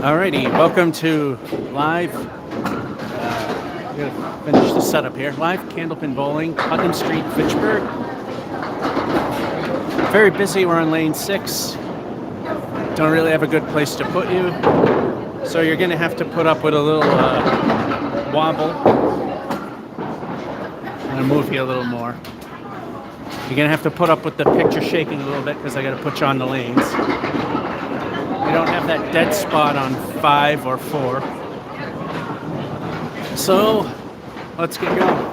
Alrighty, welcome to live. I'm gonna finish the setup here. Live Candlepin Bowling, Putnam Street, Fitchburg. Very busy. We're on lane 6. Don't really have a good place to put you, so you're gonna have to put up with a little wobble. I'm gonna move you a little more. You're gonna have to put up with the picture shaking a little bit because I gotta put you on the lanes. We don't have that dead spot on 5 or 4. So let's get going.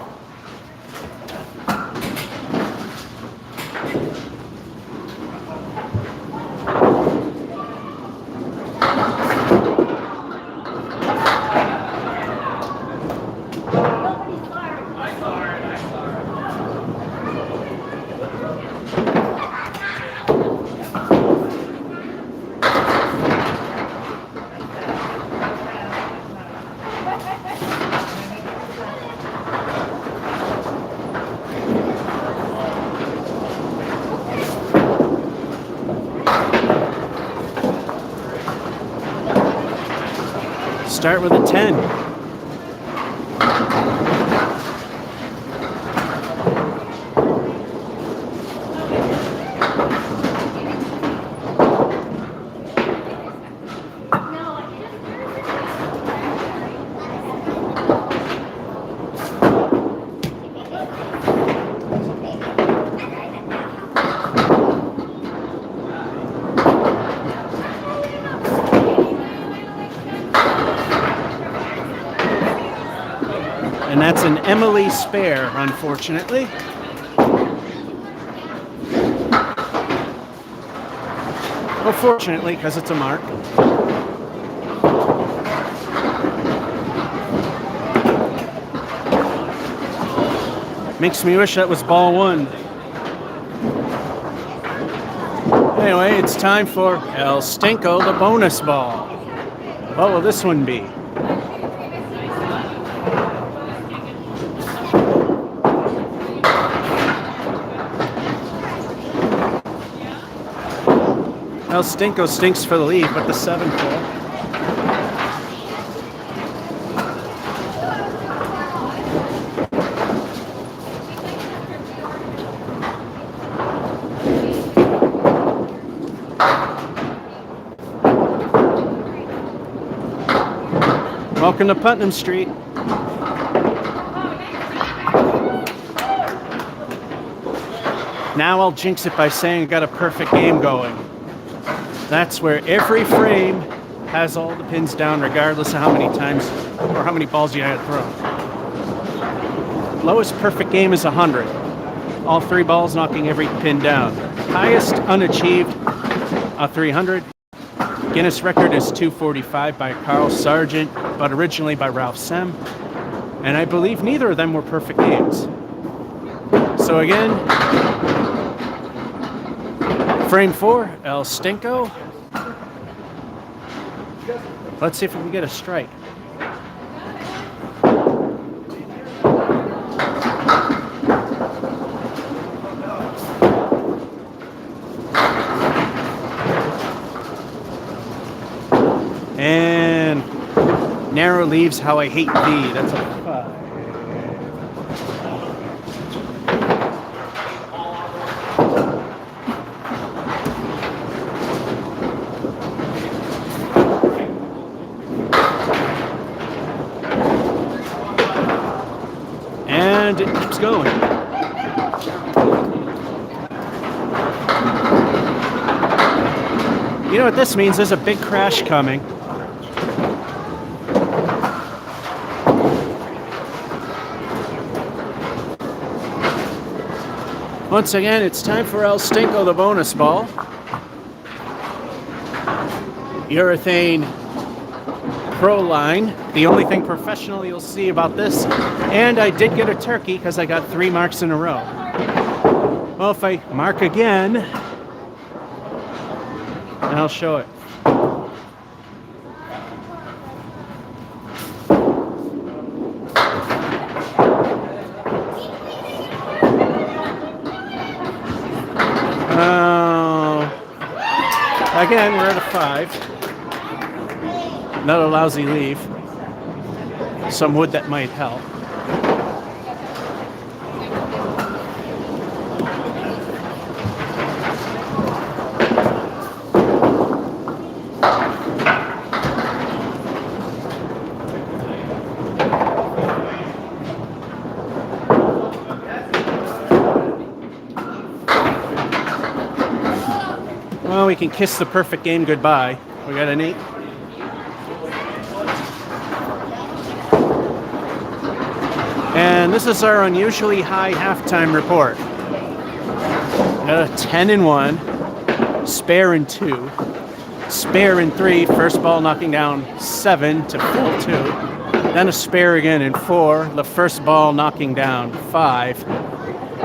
Start with a 10. And that's an Emily spare, unfortunately. Well, fortunately, because it's a mark. Makes me wish that was ball 1. Anyway, it's time for El Stinko, the bonus ball. What will this one be? Well, Stinko stinks for the lead, but the 7 pull. Welcome to Putnam Street. Now I'll jinx it by saying I got a perfect game going. That's where every frame has all the pins down, regardless of how many times or how many balls you had thrown. Lowest perfect game is 100. All 3 balls knocking every pin down. Highest unachieved, 300. Guinness record is 245 by Carl Sargent, but originally by Ralph Sem. And I believe neither of them were perfect games. So again, frame 4, El Stinko. Let's see if we can get a strike. And narrow leaves how I hate thee. That's a 5. And it keeps going. You know what this means? There's a big crash coming. Once again, it's time for El Stinko, the bonus ball. Urethane Pro line. The only thing professional you'll see about this. And I did get a turkey because I got 3 marks in a row. Well, if I mark again, I'll show it. Again, we're at a 5. Another lousy leave. Some wood that might help. Well, we can kiss the perfect game goodbye. We got an 8. And this is our unusually high halftime report. Got a 10 in 1, spare in 2, spare in 3, first ball knocking down 7 to fill 2, then a spare again in 4, the first ball knocking down 5,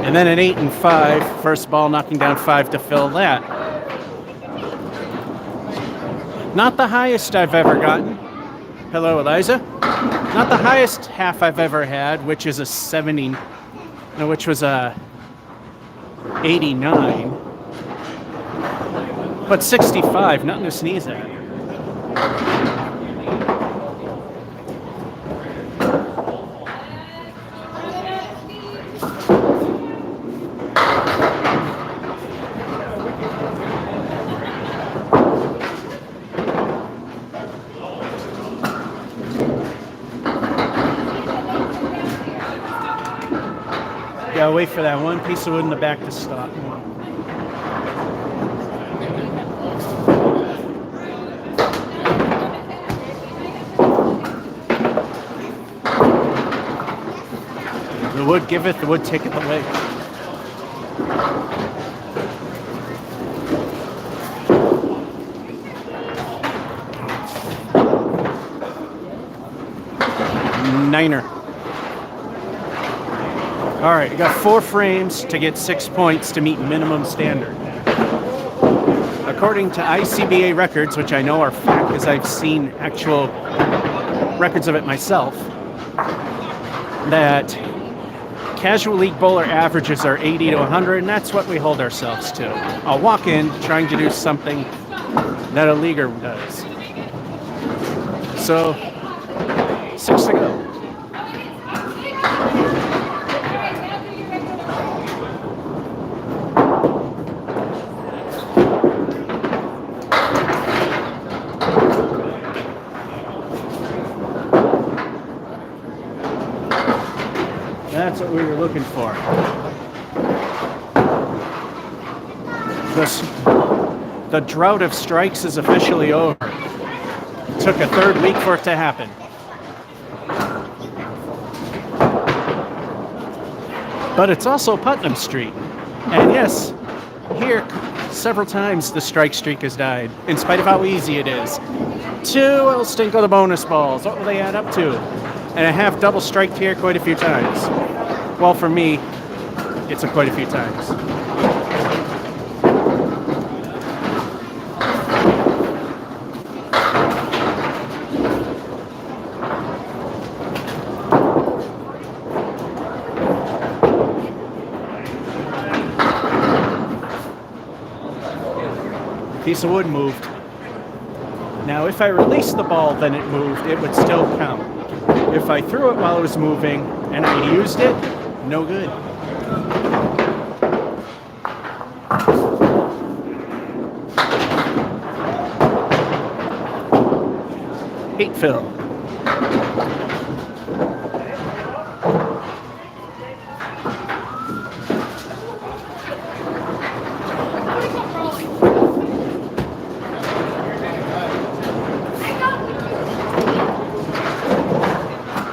and then an 8 and 5, first ball knocking down 5 to fill that. Not the highest I've ever gotten. Hello, Eliza. Not the highest half I've ever had, which is a 70, no, which was a 89. But 65, nothing to sneeze at. Gotta wait for that one piece of wood in the back to stop. The wood giveth, the wood taketh away. Niner. All right, you got 4 frames to get 6 points to meet minimum standard. According to ICBA records, which I know are fact because I've seen actual records of it myself, that casual league bowler averages are 80 to 100, and that's what we hold ourselves to. I'll walk in trying to do something that a leaguer does. So, 6 to go. That's what we were looking for. The drought of strikes is officially over. It took a 3rd week for it to happen. But it's also Putnam Street. And yes, here several times the strike streak has died, in spite of how easy it is. 2 will Stinko the bonus balls. What will they add up to? And I have double striked here quite a few times. Well, for me, it's quite a few times. Piece of wood moved. Now, if I released the ball, then it moved, it would still count. If I threw it while it was moving and I used it, no good. Eight fill.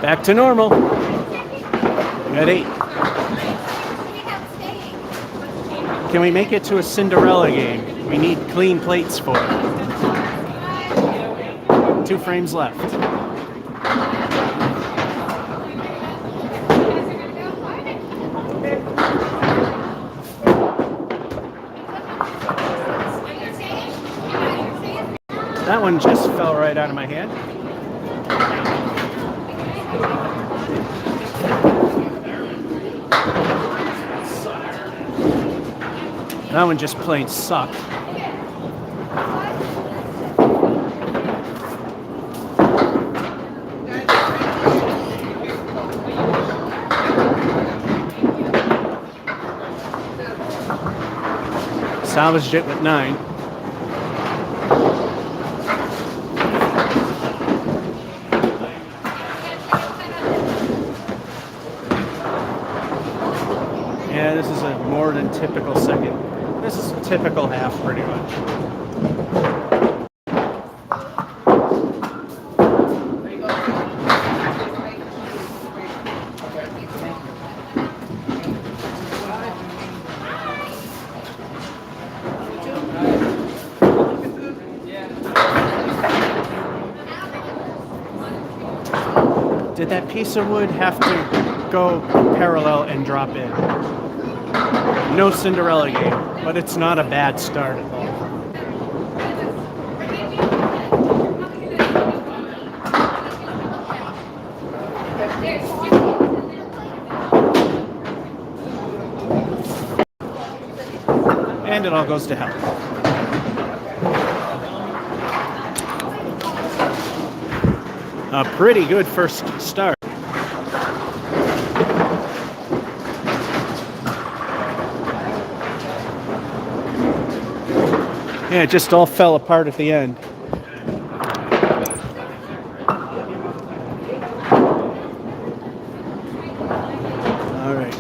Back to normal. At 8. Can we make it to a Cinderella game? We need clean plates for it. 2 frames left. That one just fell right out of my hand. That one just plain sucked. Salvaged it with 9. Yeah, this is a more than typical second. This is a typical half, pretty much. Did that piece of wood have to go parallel and drop in? No Cinderella game, but it's not a bad start at all. And it all goes to hell. A pretty good first start. Yeah, it just all fell apart at the end. All right.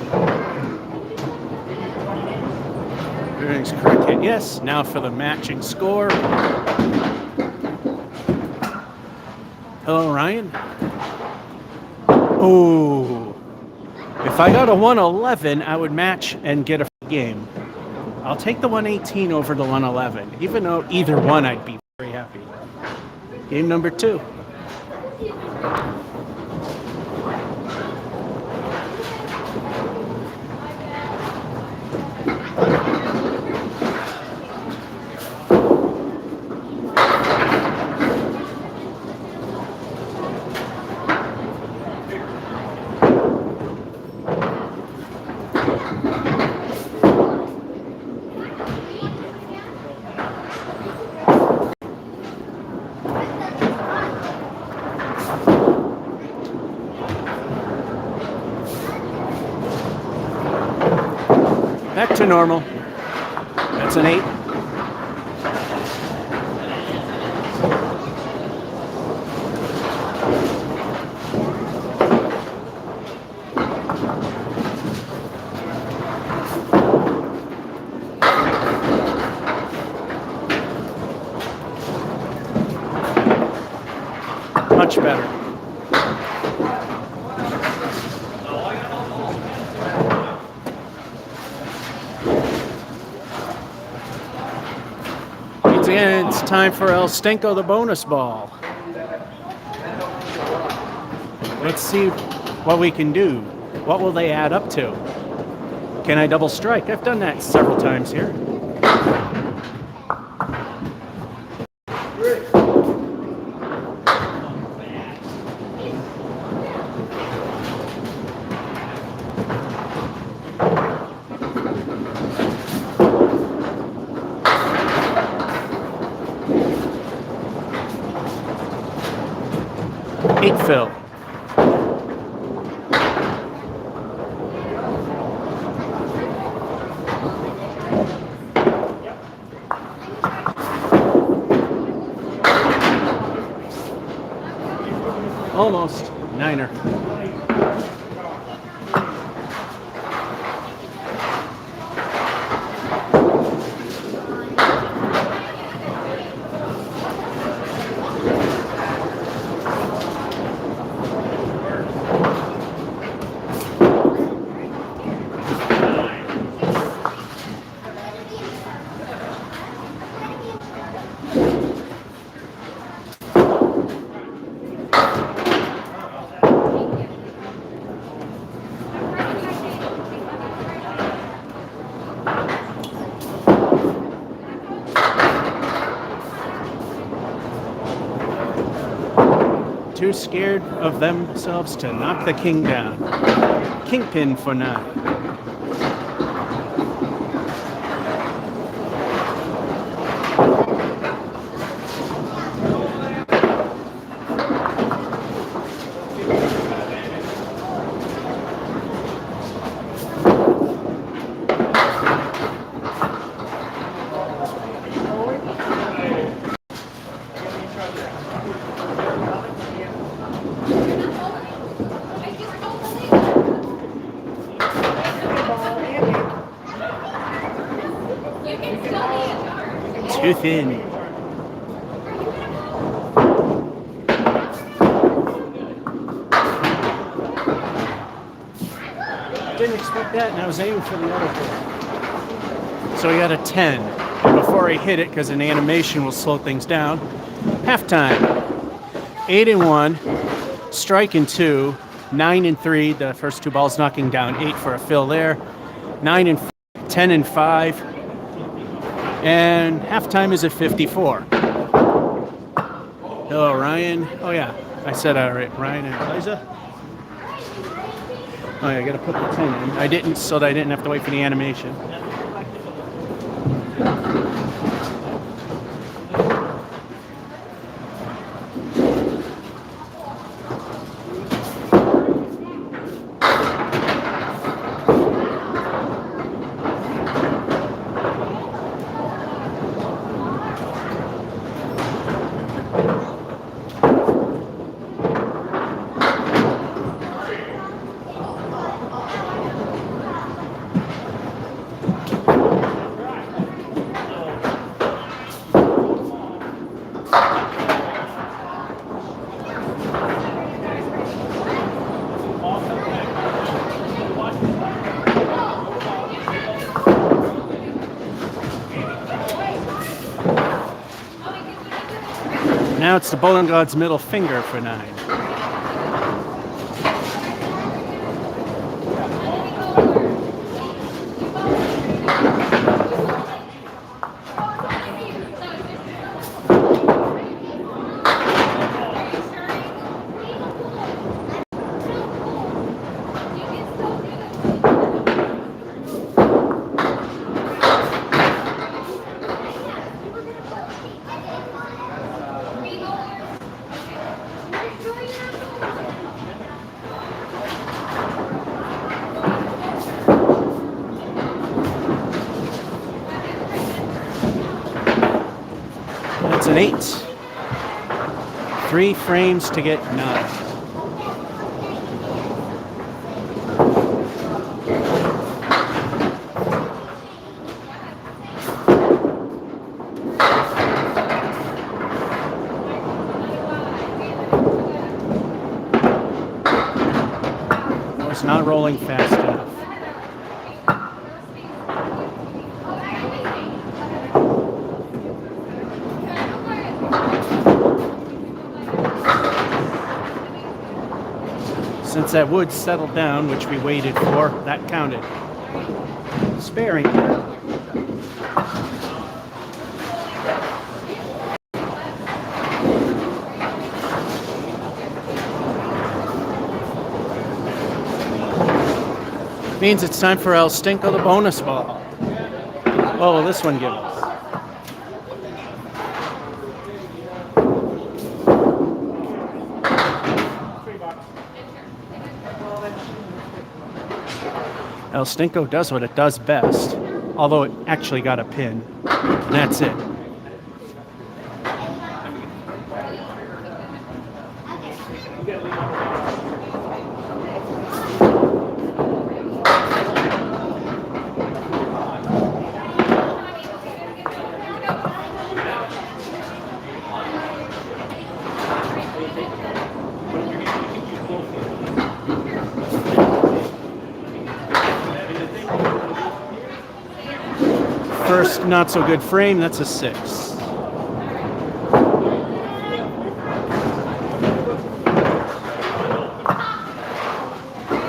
Everything's correct hit. Yes, now for the matching score. Hello, Ryan. Oh, if I got a 111, I would match and get a game. I'll take the 118 over the 111. Even though either one, I'd be very happy. Game number 2. Back to normal. That's an 8. Much better. And it's time for El Stinko, the bonus ball. Let's see what we can do. What will they add up to? Can I double strike? I've done that several times here. Fill. Almost. 9er. Too scared of themselves to knock the king down. Kingpin for 9. Too thin. Didn't expect that, and I was aiming for the other four. So he got a 10. And before he hit it, because an animation will slow things down, halftime. 8-1, strike and 2, 9-3. The first two balls knocking down 8 for a fill there. 10-5. And halftime is at 54. Hello, Ryan. Oh, yeah. I said Ryan and Eliza. Oh, yeah, I got to put the 10 in. I didn't, so that I didn't have to wait for the animation. Now it's the bowling god's middle finger for 9. That's an 8. 3 frames to get 9. It's not rolling fast enough. Since that wood settled down, which we waited for, that counted. Sparing. Means it's time for El Stinko, the bonus ball. What will this one give us? El Stinko does what it does best, although it actually got a pin. And that's it. First not so good frame, that's a 6.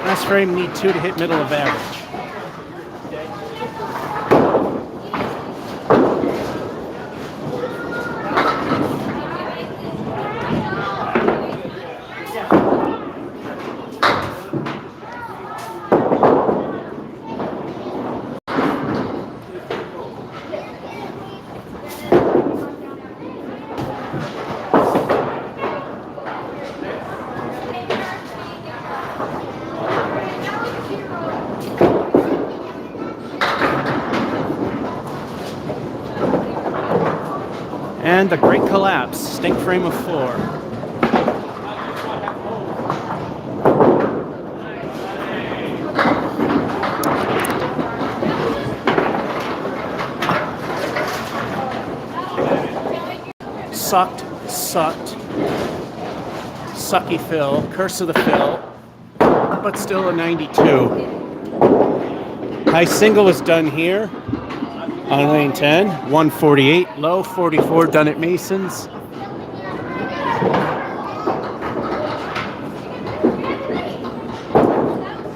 Last frame, need 2 to hit middle of average. And the great collapse, stink frame of 4. sucky fill, curse of the fill, but still a 92. High single is done here on lane 10, 148, low 44 done at Mason's.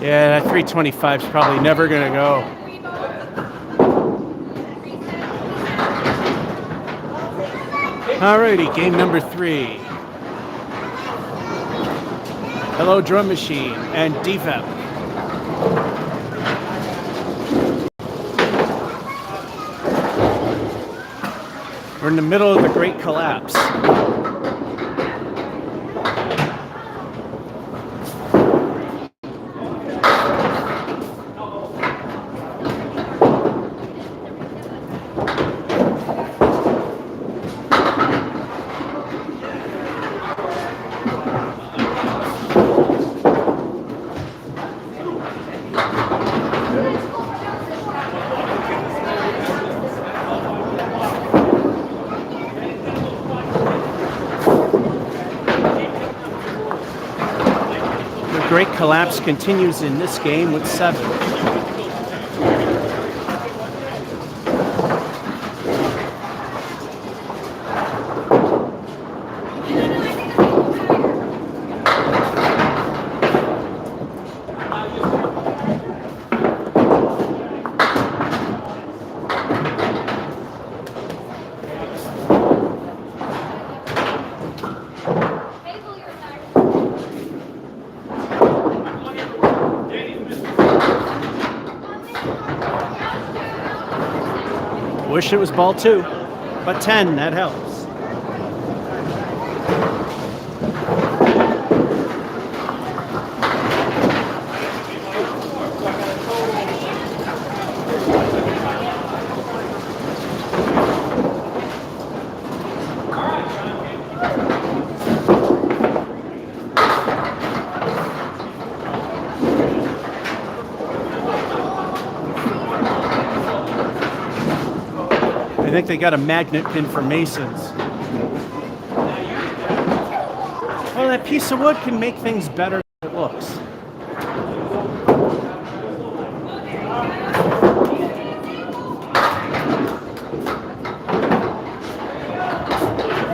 Yeah, that 325 is probably never gonna go. Alrighty, game number 3. Hello Drum Machine and Devep. We're in the middle of the Great Collapse. Great Collapse continues in this game with 7. Wish it was ball 2, but 10, that helps. I think they got a magnet pin for Masons. Well, that piece of wood can make things better than it looks.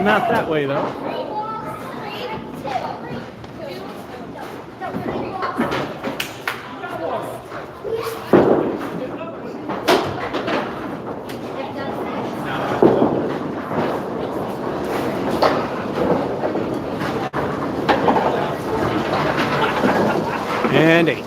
Not that way, though. And 8.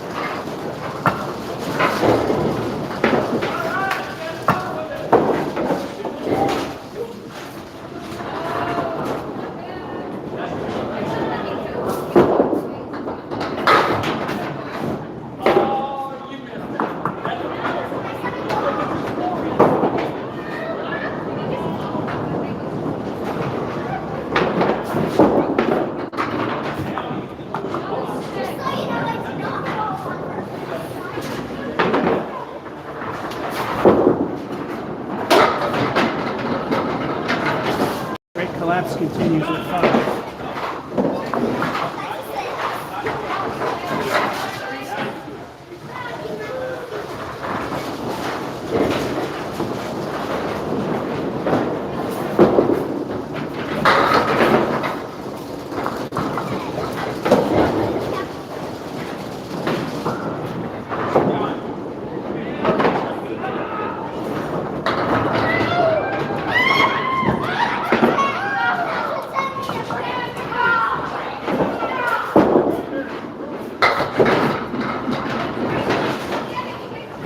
Collapse continues at 5.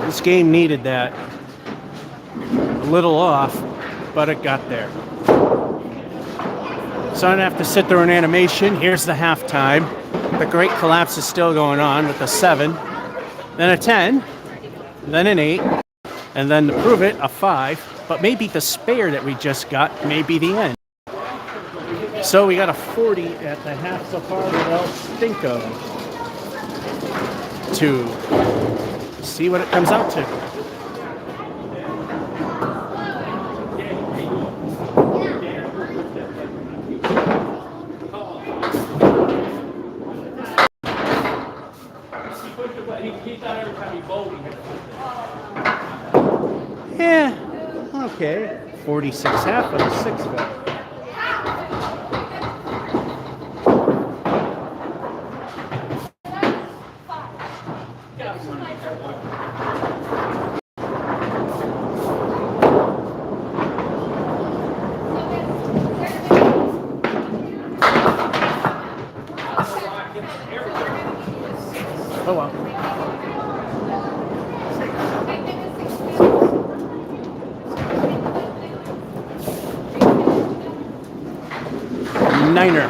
This game needed that. A little off, but it got there. So I don't have to sit through an animation. Here's the halftime. The Great Collapse is still going on with a 7, then a 10, then an 8, and then to prove it, a 5. But maybe the spare that we just got may be the end. So we got a 40 at the half so far with El Stinko to see what it comes out to. Okay, 46 half with a 6 bet. Oh well. Niner.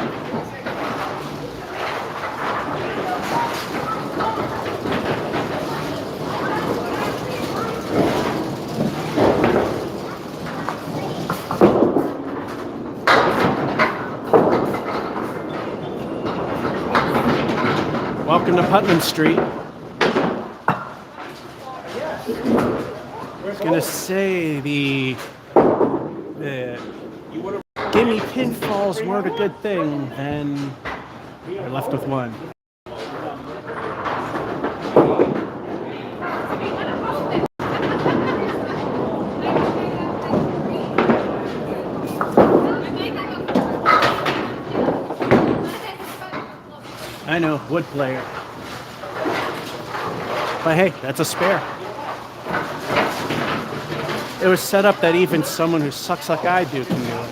Welcome to Putnam Street. I was gonna say the gimme pinfalls weren't a good thing, then we're left with one. I know, wood player. But hey, that's a spare. It was set up that even someone who sucks like I do can do it.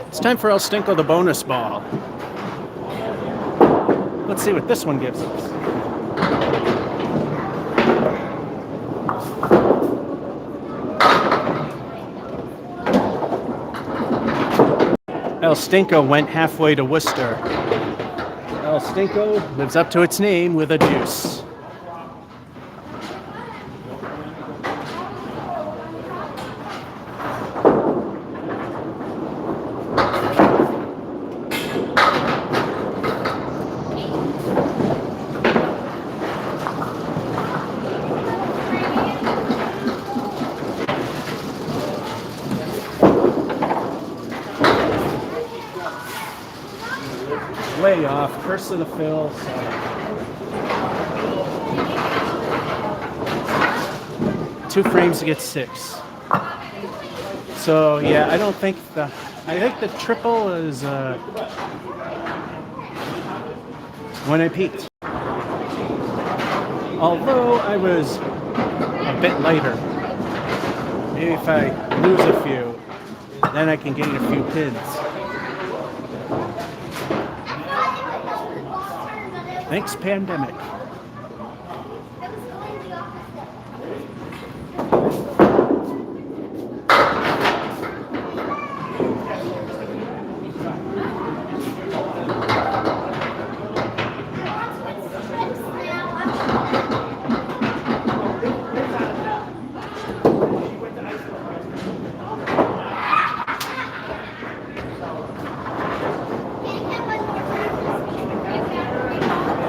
It's time for El Stinko the bonus ball. Let's see what this one gives us. El Stinko went halfway to Worcester. El Stinko lives up to its name with a deuce. Way off. Curse of the Phil. Two frames to get 6. So yeah, I think the triple is when I peaked. Although I was a bit lighter. Maybe if I lose a few, then I can gain a few pins. Thanks, pandemic.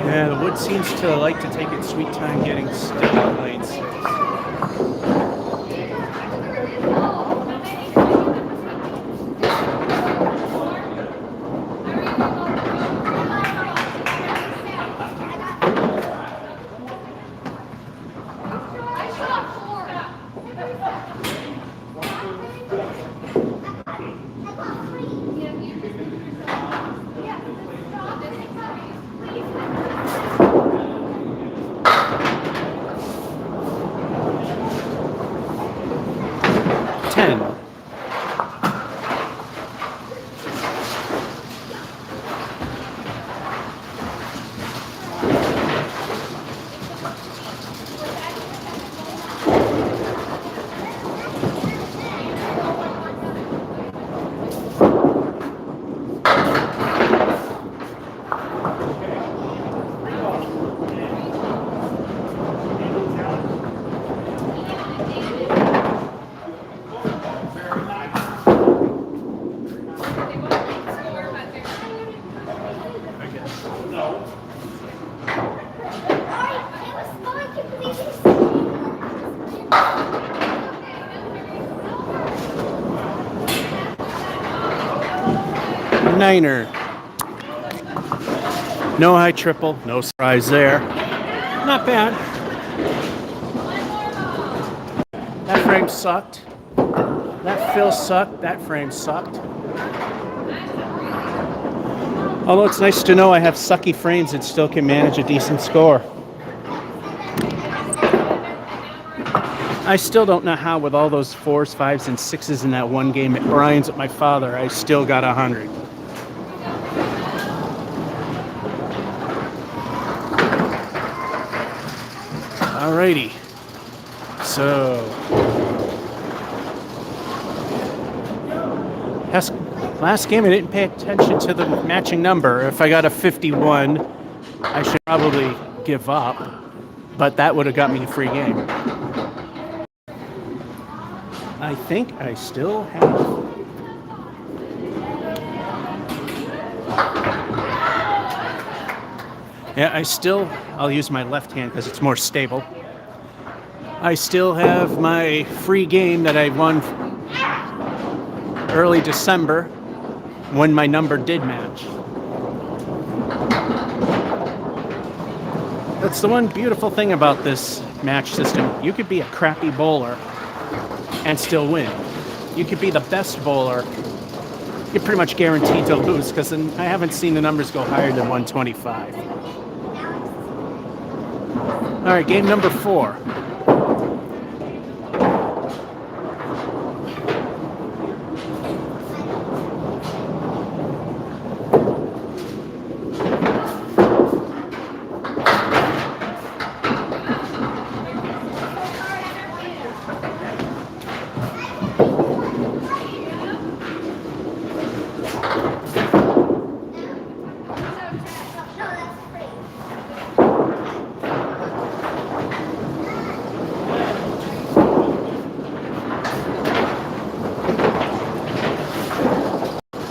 Yeah, the wood seems to like to take its sweet time getting still in lane 6. Niner. No high triple, no surprise there. Not bad. That frame sucked. That fill sucked. That frame sucked. Although it's nice to know I have sucky frames and still can manage a decent score. I still don't know how, with all those 4s, 5s, and 6s in that one game at Brian's with my father, I still got 100. Alrighty. So, last game I didn't pay attention to the matching number. If I got a 51, I should probably give up, but that would have got me a free game. I think I still have. Yeah, I'll use my left hand because it's more stable. I still have my free game that I won early December when my number did match. That's the one beautiful thing about this match system. You could be a crappy bowler and still win. You could be the best bowler. You're pretty much guaranteed to lose because I haven't seen the numbers go higher than 125. All right, game number 4.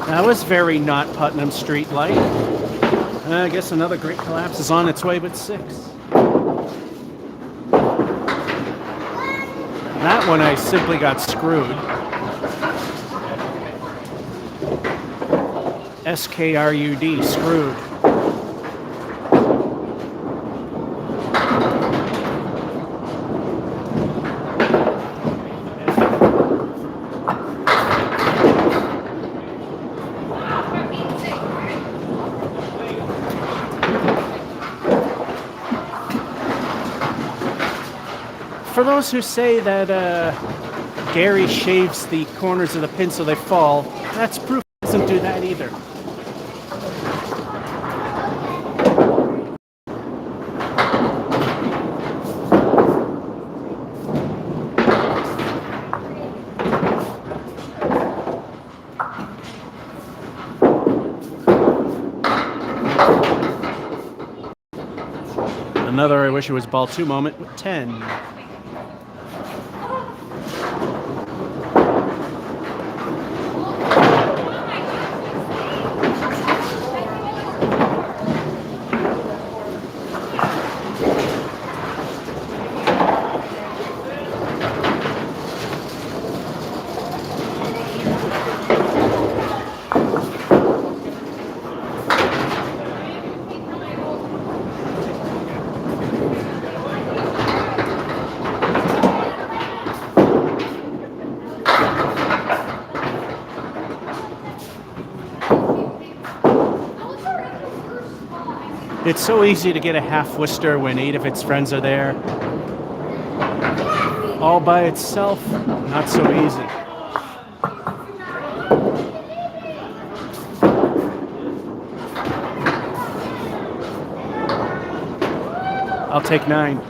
That was very not Putnam Street like. I guess another great collapse is on its way with 6. That one I simply got screwed. SKRUD, screwed. For those who say that Gary shaves the corners of the pin so they fall, that's proof he doesn't do that either. Another I wish it was ball 2 moment with 10. It's so easy to get a half Worcester when 8 of its friends are there. All by itself, not so easy. I'll take 9.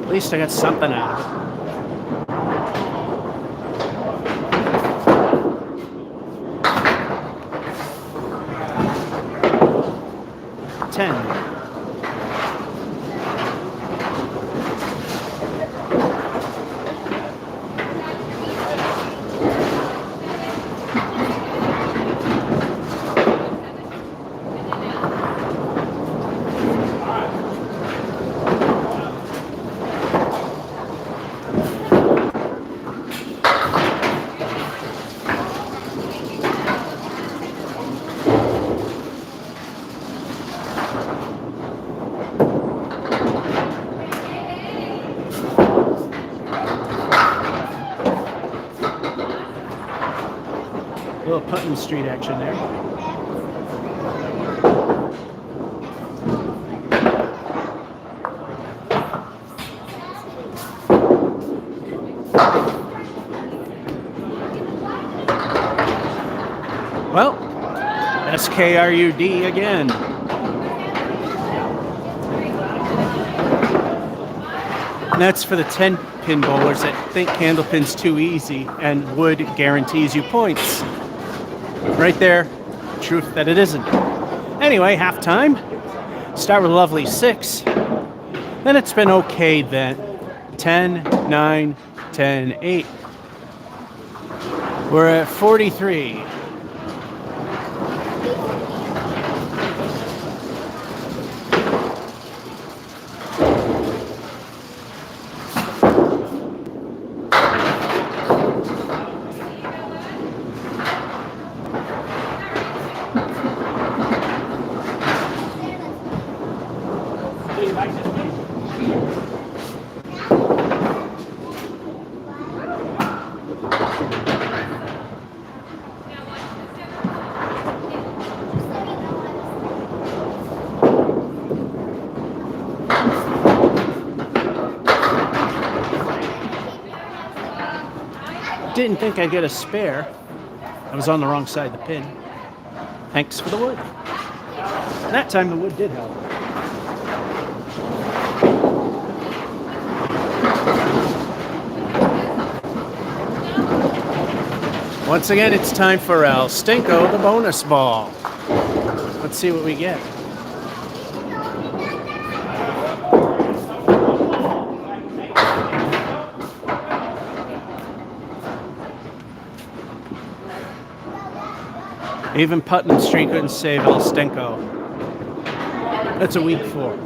At least I got something out of it. 10. A little Putnam Street action there. Well, SKRUD again. And that's for the 10-pin bowlers that think Candlepin's too easy and wood guarantees you points. Right there, truth that it isn't. Anyway, halftime. Start with a lovely 6. Then it's been okay then. 10, 9, 10, 8. We're at 43. Didn't think I'd get a spare. I was on the wrong side of the pin. Thanks for the wood. And that time the wood did help. Once again, it's time for El Stinko, the bonus ball. Let's see what we get. Even Putnam Street couldn't save El Stinko. That's a weak 4.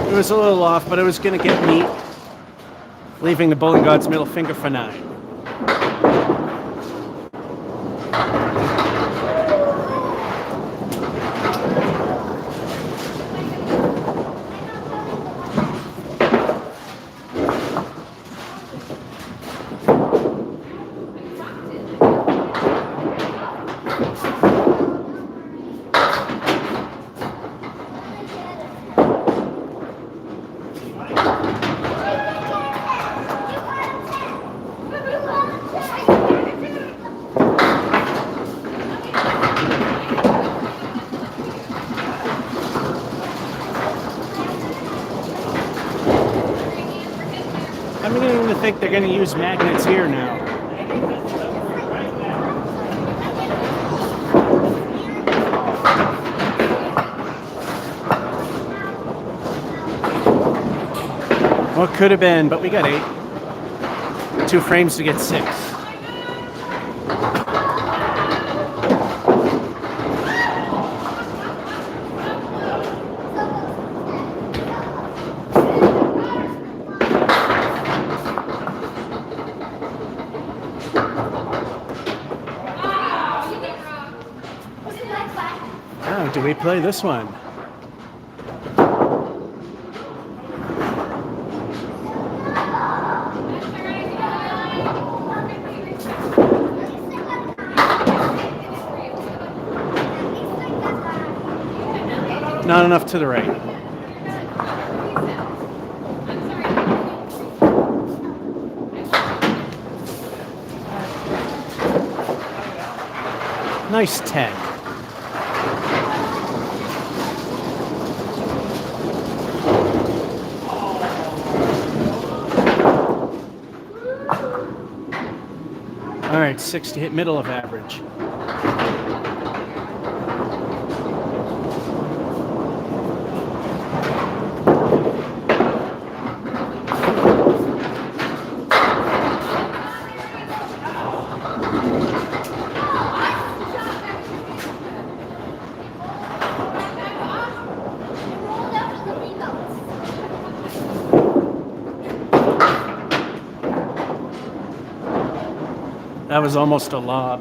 It was a little off, but it was going to get me, leaving the bowling god's middle finger for 9. I'm beginning to think they're going to use magnets here now. Well, it could have been, but we got 8. 2 frames to get 6. Oh, do we play this one? Not enough to the right. Nice 10. All right, 6 to hit middle of average. That was almost a lob.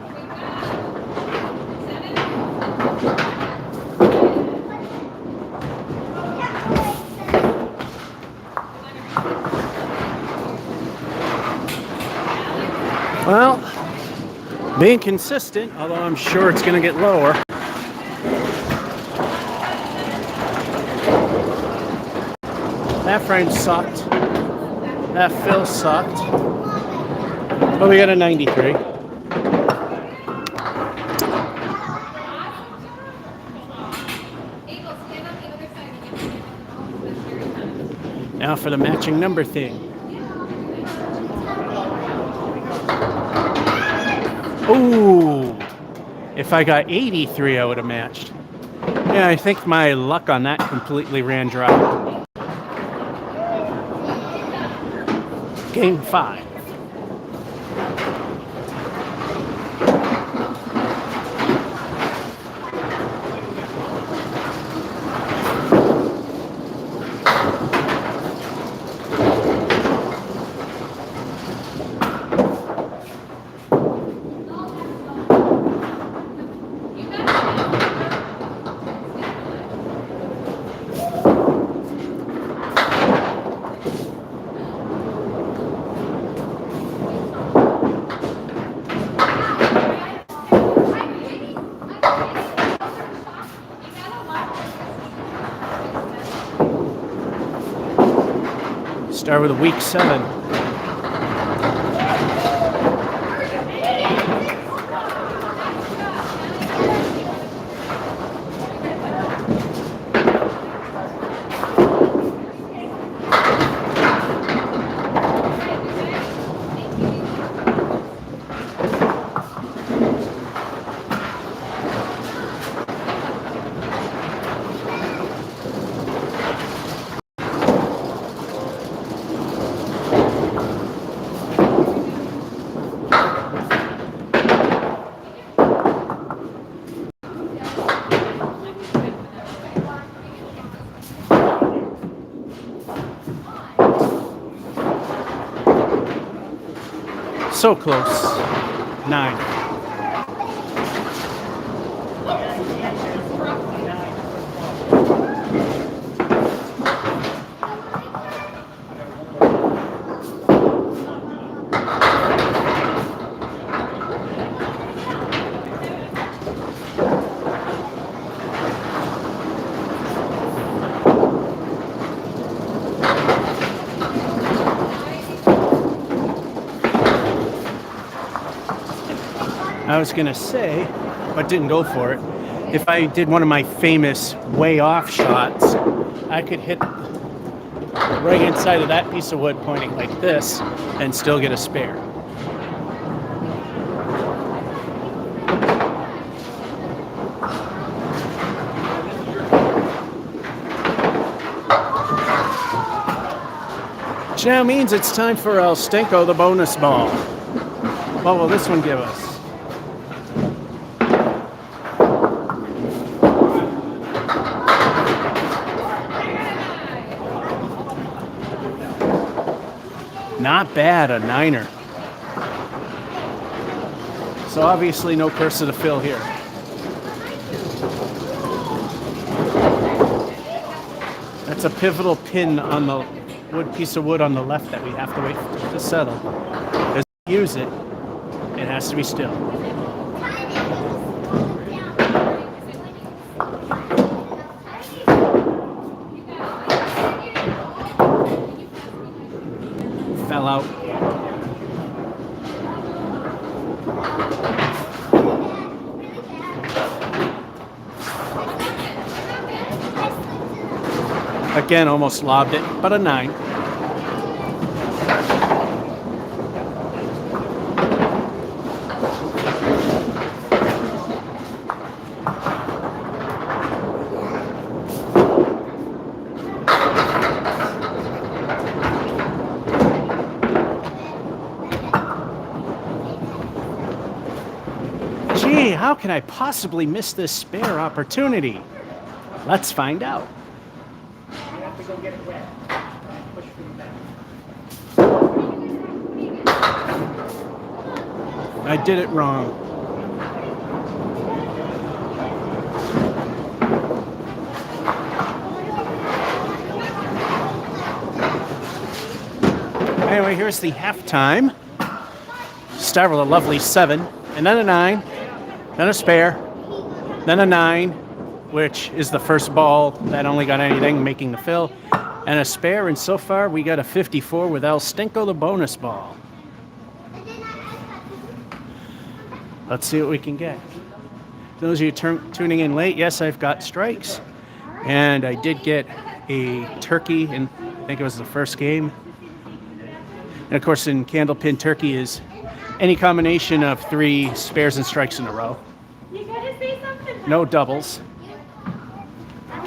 Well, being consistent, although I'm sure it's going to get lower. That frame sucked. That fill sucked. But we got a 93. Now for the matching number thing. Ooh, if I got 83, I would have matched. Yeah, I think my luck on that completely ran dry. Game 5. Start with a week 7. So close. 9. I was going to say, but didn't go for it, if I did one of my famous way off shots, I could hit right inside of that piece of wood pointing like this and still get a spare. Which now means it's time for El Stinko, the bonus ball. What will this one give us? Not bad, a 9er. So obviously no curse of the fill here. That's a pivotal pin on the piece of wood on the left that we have to wait to settle. As we use it, it has to be still. Fell out. Again, almost lobbed it, but a 9. Gee, how can I possibly miss this spare opportunity? Let's find out. I did it wrong. Anyway, here's the halftime. Start with a lovely 7, and then a 9, then a spare, then a 9, which is the first ball that only got anything, making the fill, and a spare, and so far we got a 54 with El Stinko, the bonus ball. Let's see what we can get. Those of you tuning in late, yes, I've got strikes, and I did get a turkey, and I think it was the first game. And of course, in Candlepin, turkey is any combination of 3 spares and strikes in a row. You gotta say something. No doubles.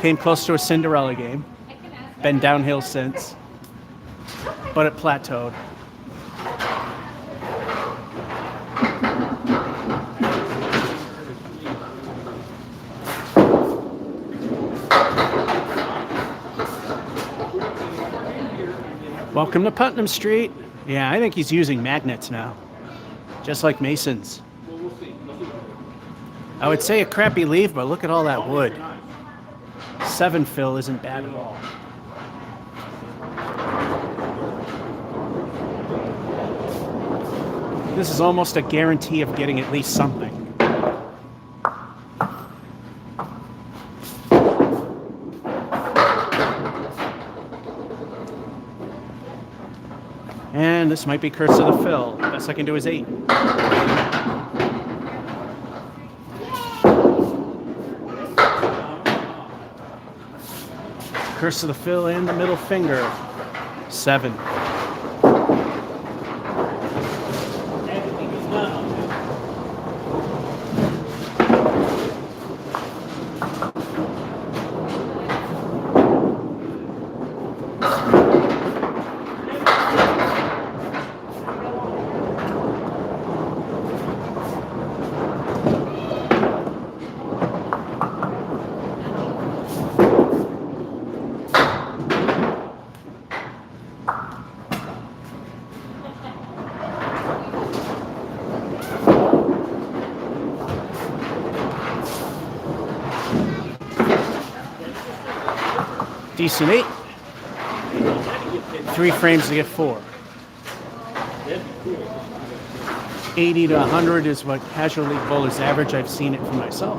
Came close to a Cinderella game. Been downhill since, but it plateaued. Welcome to Putnam Street. Yeah, I think he's using magnets now, just like Masons. I would say a crappy leaf, but look at all that wood. 7 fill isn't bad at all. This is almost a guarantee of getting at least something. And this might be curse of the fill. Best I can do is 8. Curse of the fill and the middle finger. 7. Decent 8. 3 frames to get 4. 80 to 100 is what casual league bowlers average. I've seen it for myself.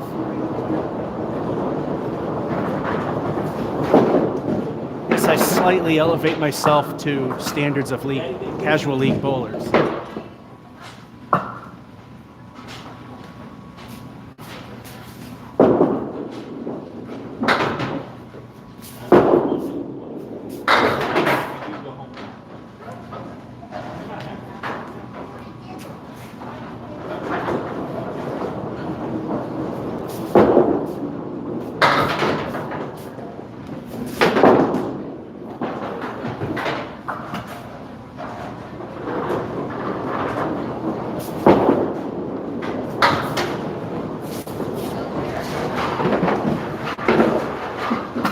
Yes, I slightly elevate myself to standards of casual league bowlers.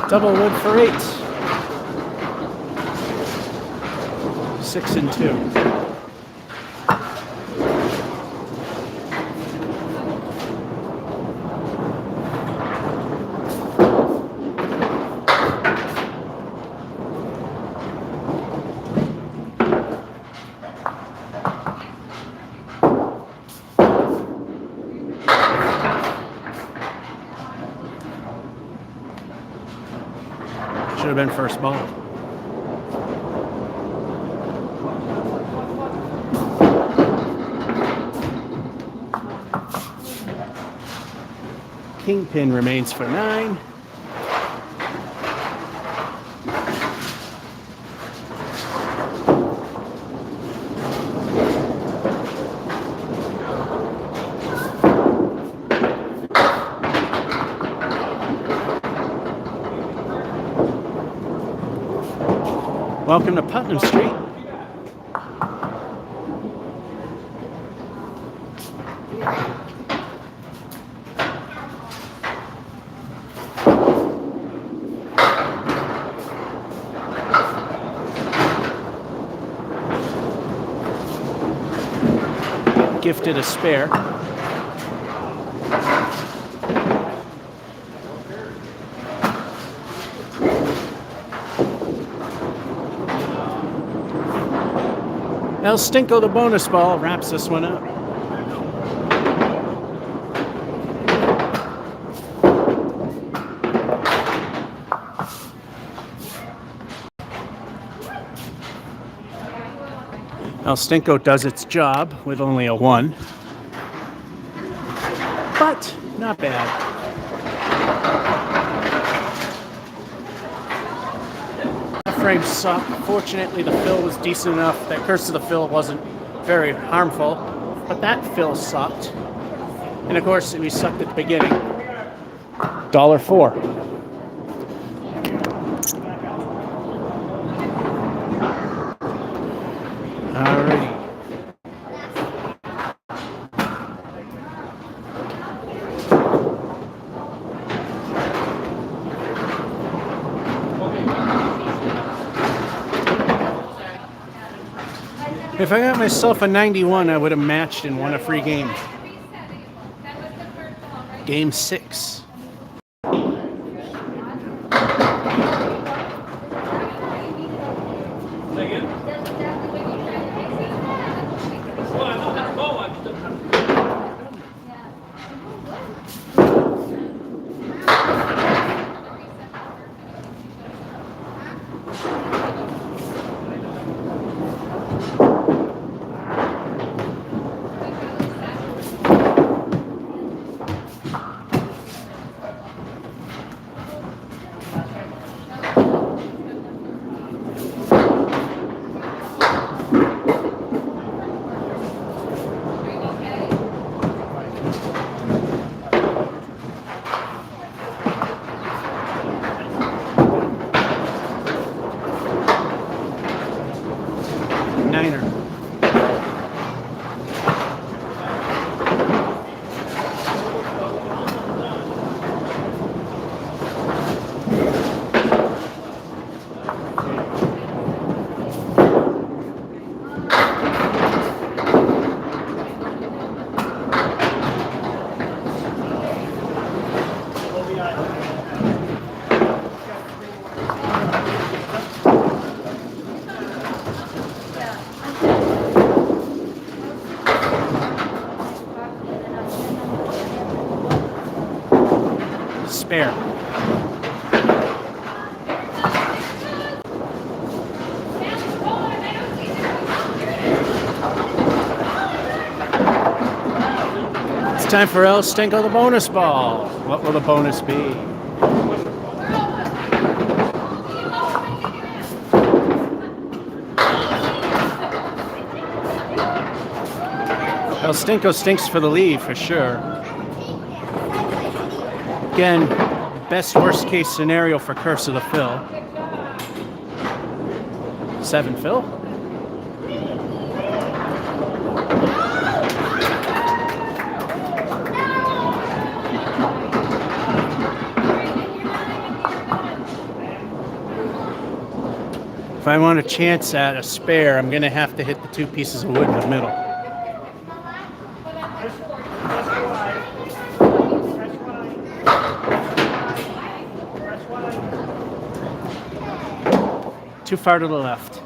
Double wood for 8. 6 and 2. Should have been first ball. Kingpin remains for 9. Welcome to Putnam Street. Gifted a spare. El Stinko, the bonus ball, wraps this one up. El Stinko does its job with only a 1. But not bad. Frame sucked. Fortunately, the fill was decent enough that Curse of the Fill wasn't very harmful, but that fill sucked. And of course, we sucked at the beginning. $1.04. Alrighty. If I got myself a 91, I would have matched and won a free game. Game 6. Niner. Spare. It's time for El Stinko, the bonus ball. What will the bonus be? El Stinko stinks for the lead for sure. Again, best worst case scenario for Curse of the Fill. 7 fill. If I want a chance at a spare, I'm going to have to hit the 2 pieces of wood in the middle. Too far to the left.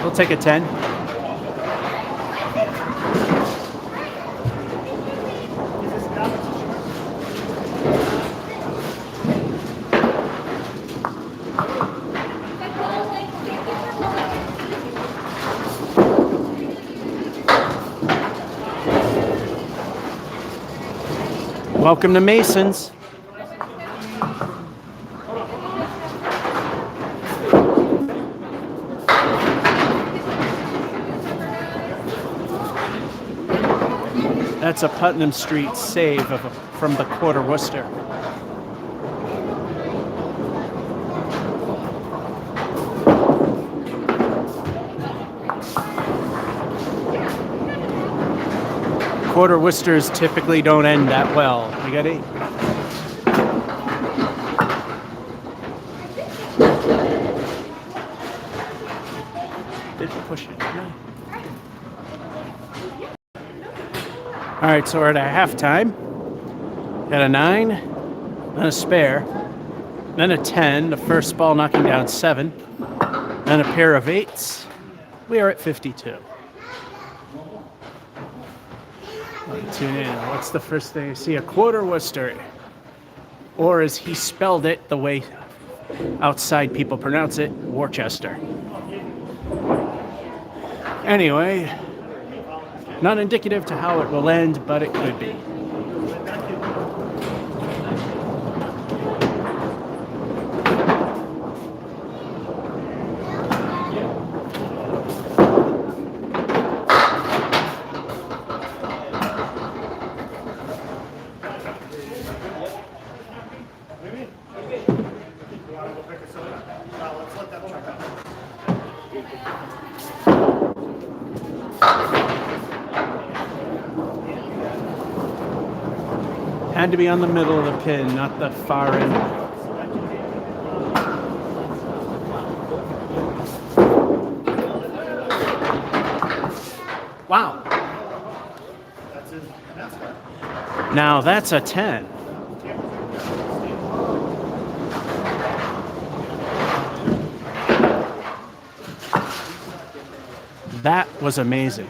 We'll take a 10. Welcome to Masons. That's a Putnam Street save from the quarter Worcester. Quarter Worcesters typically don't end that well. We got 8. Didn't push it. No. All right, so we're at a halftime. Got a 9, then a spare, then a 10, the first ball knocking down 7, then a pair of 8s. We are at 52. Tune in. What's the first thing I see? A quarter Worcester. Or as he spelled it, the way outside people pronounce it, Worcester. Anyway, not indicative to how it will end, but it could be. Had to be on the middle of the pin, not the far end. Wow. Now that's a 10. That was amazing.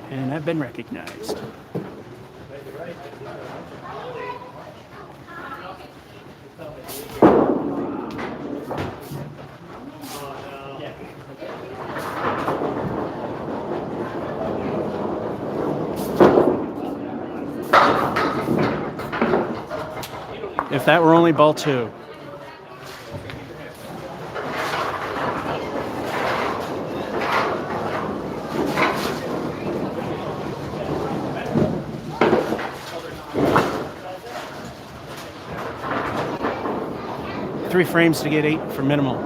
And I've been recognized. If that were only ball 2. Three frames to get 8 for minimal.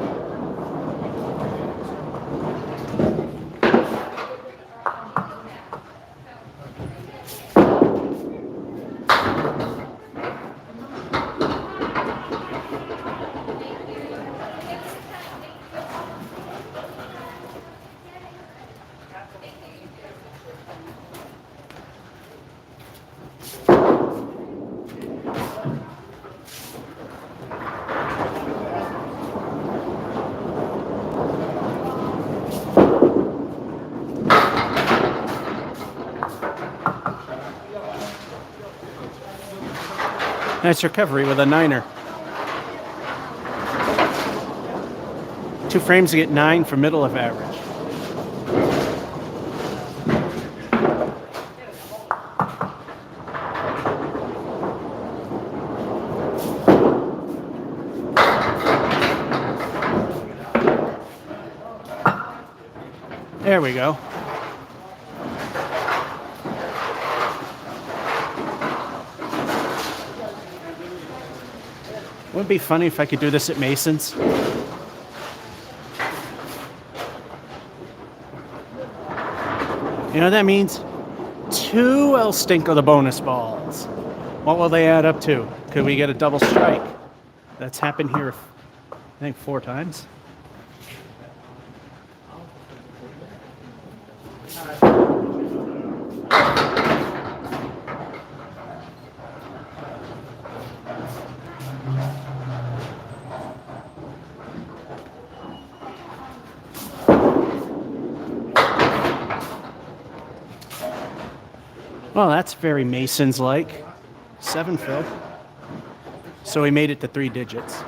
Nice recovery with a 9er. 2 frames to get 9 for middle of average. There we go. Wouldn't it be funny if I could do this at Mason's? You know what that means? 2 El Stinko the bonus balls. What will they add up to? Could we get a double strike? That's happened here, I think, 4 times. Well, that's very Masons-like. 7 fill. So we made it to 3 digits.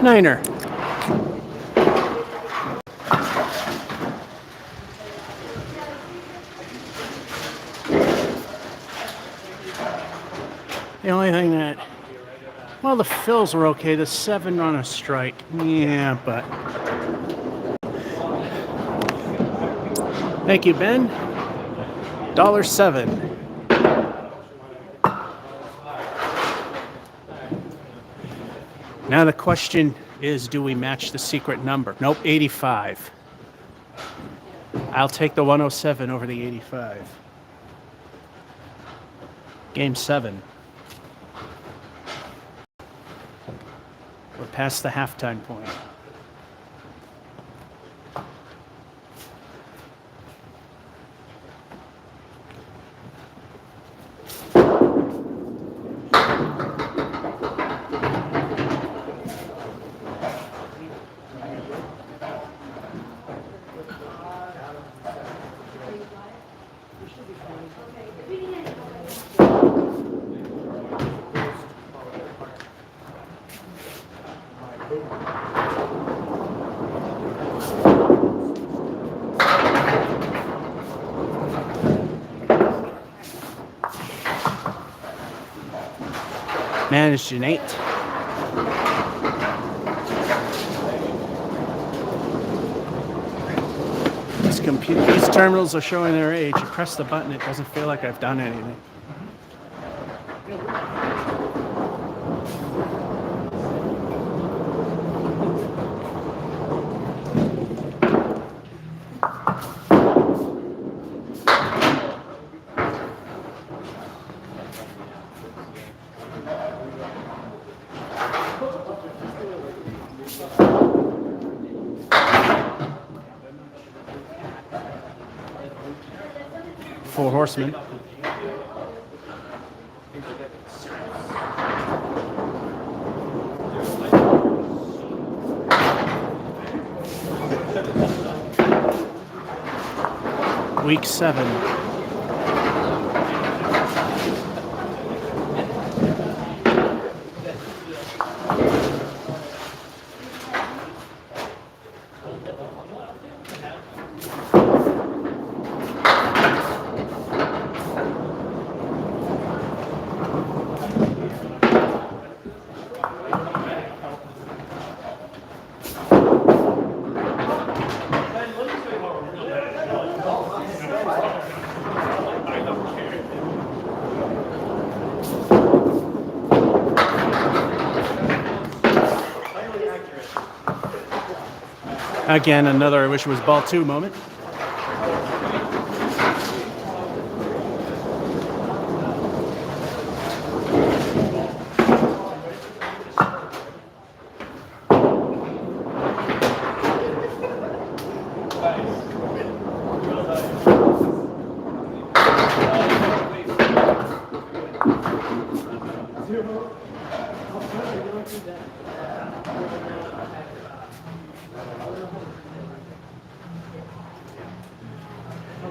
Niner. The only thing that, well, the fills were okay. The 7 on a strike. Yeah, but. Thank you, Ben. $1.07. Now the question is, do we match the secret number? Nope, 85. I'll take the 107 over the 85. Game 7. We're past the halftime point. Managed an 8. These terminals are showing their age. You press the button, it doesn't feel like I've done anything. Four Horsemen. Week 7. Again, another I wish it was ball 2 moment.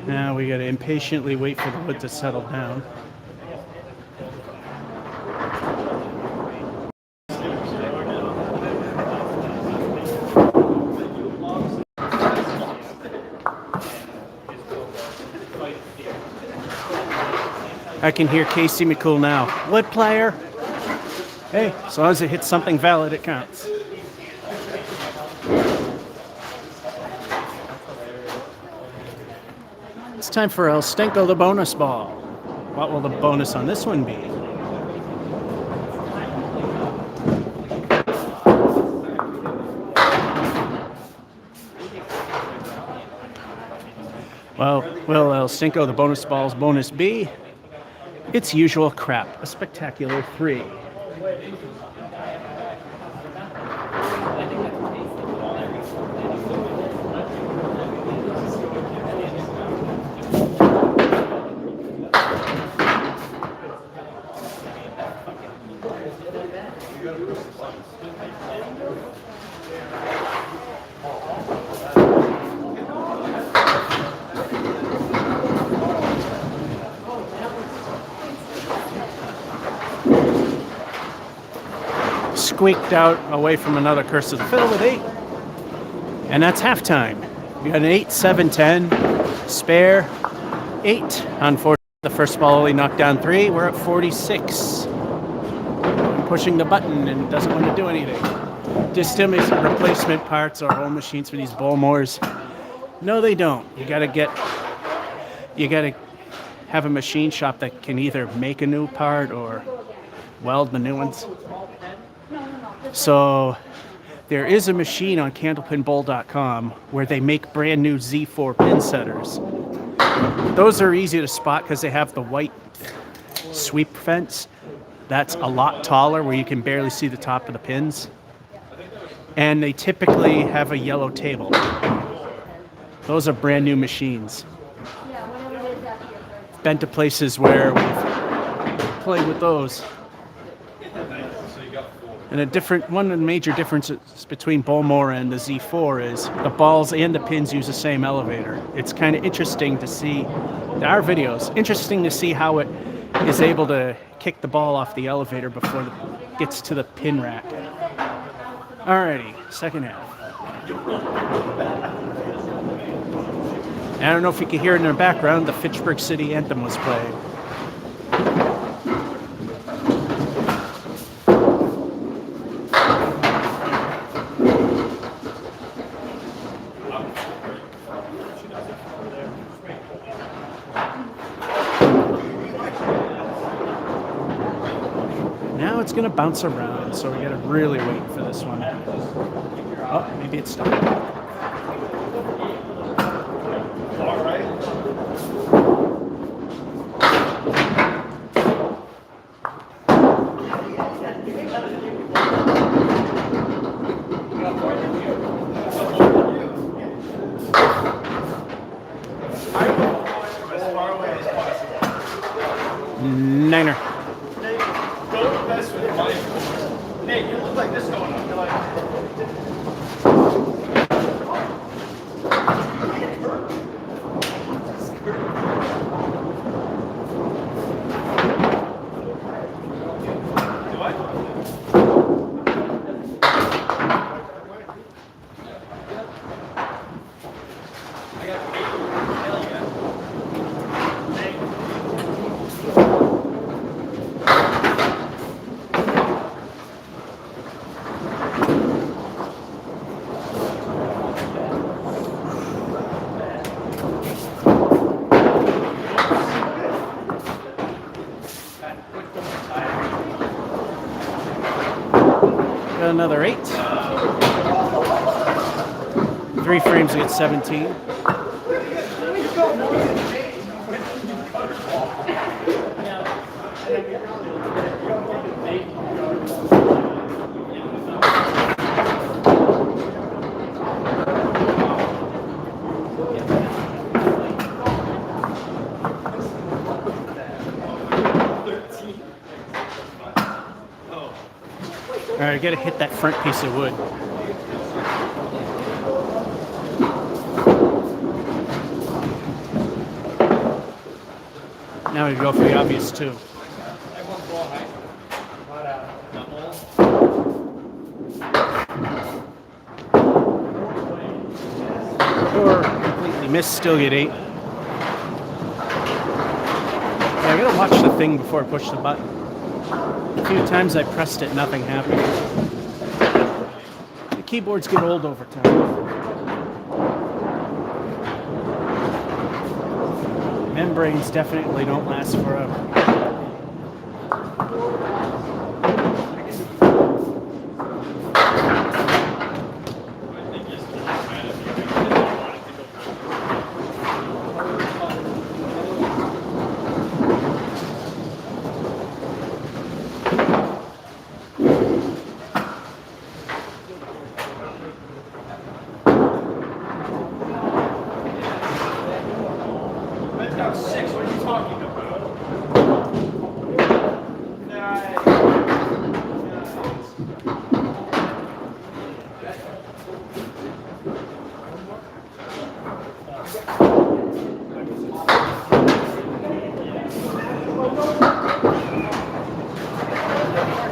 Now we gotta impatiently wait for the wood to settle down. I can hear Casey McCool now. Wood player. Hey, as long as it hits something valid, it counts. It's time for El Stinko, the bonus ball. What will the bonus on this one be? Well, will El Stinko, the bonus ball's bonus be? Its usual crap, a spectacular 3. squeaked out away from another Curse of the Fiddle with 8. And that's halftime. We got an 8, 7, 10, spare, 8. Unfortunately, the first ball only knocked down 3. We're at 46. I'm pushing the button and it doesn't want to do anything. Just tell me some replacement parts or home machines for these Bullmores. No, they don't. You gotta have a machine shop that can either make a new part or weld the new ones. So there is a machine on CANDLEPINBowl.com where they make brand new Z4 pin setters. Those are easy to spot because they have the white sweep fence. That's a lot taller where you can barely see the top of the pins. And they typically have a yellow table. Those are brand new machines. Been to places where we've played with those. And one of the major differences between Bullmore and the Z4 is the balls and the pins use the same elevator. It's kind of interesting to see, our videos, interesting to see how it is able to kick the ball off the elevator before it gets to the pin rack. Alrighty, second half. I don't know if you can hear it in the background, the Fitchburg City Anthem was playing. Now it's going to bounce around, so we got to really wait for this one. Oh, maybe it stopped. Niner. Nate, you look like this going on. You're like... Got another 8. 3 frames to get 17. All right, I gotta hit that front piece of wood. Now we go for the obvious 2. Or completely missed, still get 8. Yeah, I gotta watch the thing before I push the button. A few times I pressed it, nothing happened. The keyboards get old over time. Membranes definitely don't last forever.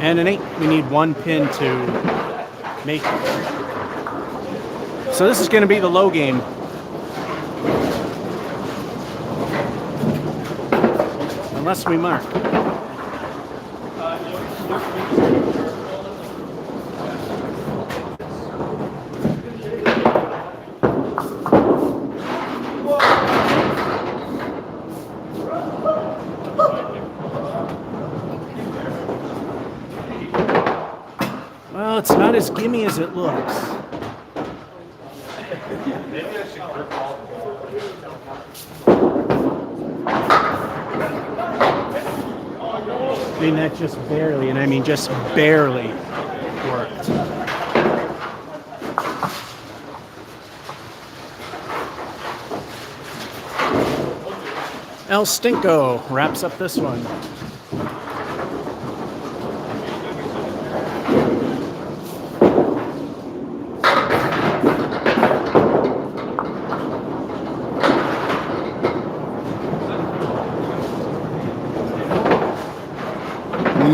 And an 8. We need 1 pin to make it. So this is going to be the low game. Unless we mark. Well, it's not as gimme as it looks. I mean, that just barely, and I mean just barely worked. El Stinko wraps up this one.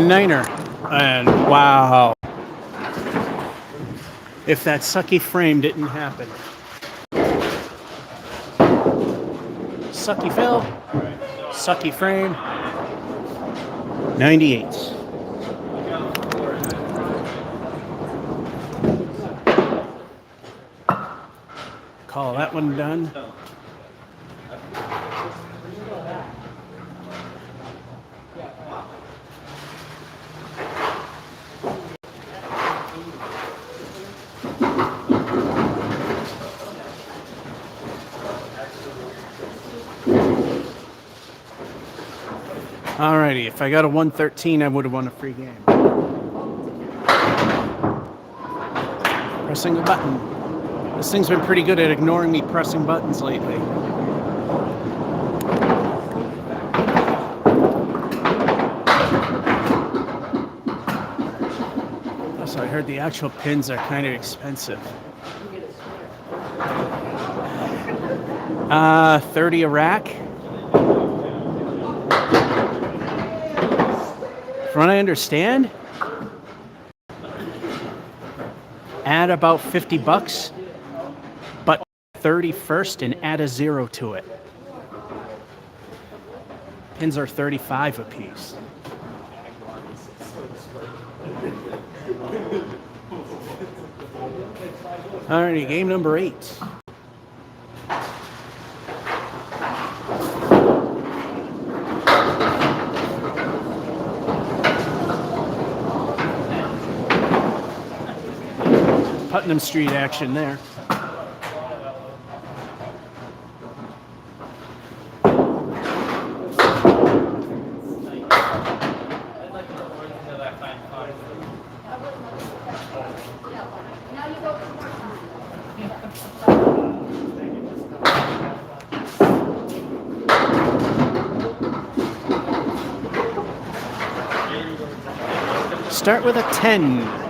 Niner, and wow, if that sucky frame didn't happen. Sucky fill, sucky frame, 98. Call that one done. Alrighty, if I got a 113, I would have won a free game. Pressing a button. This thing's been pretty good at ignoring me pressing buttons lately. Also, I heard the actual pins are kind of expensive. 30 a rack. From what I understand, add about 50 bucks, but 30 first and add a 0 to it. Pins are 35 a piece. Alrighty, game number 8. Putnam Street action there. Start with a 10.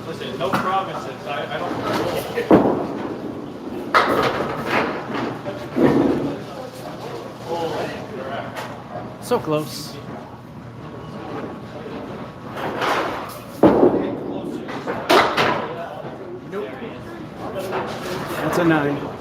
Listen, no promises. I don't. So close. Nope. That's a 9.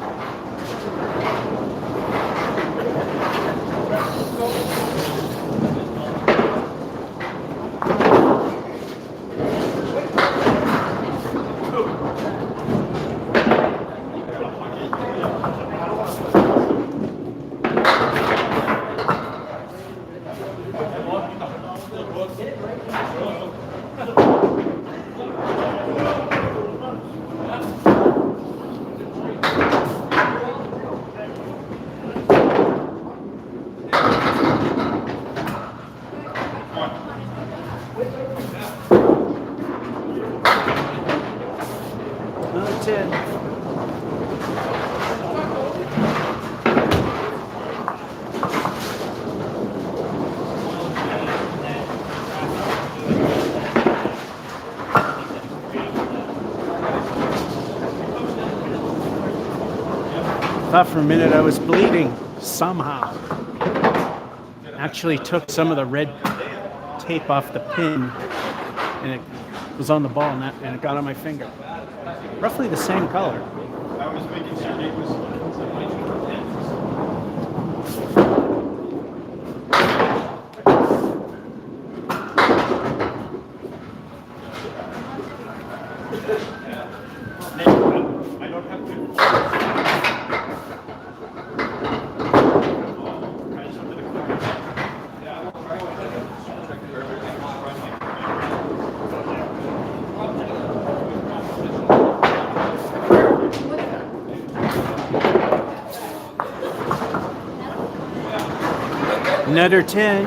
Another 10. Thought for a minute I was bleeding somehow. Actually took some of the red tape off the pin, and it was on the ball, and it got on my finger. Roughly the same color. I was making sure Dave was. I don't have to. I just wanted to click it. Another 10.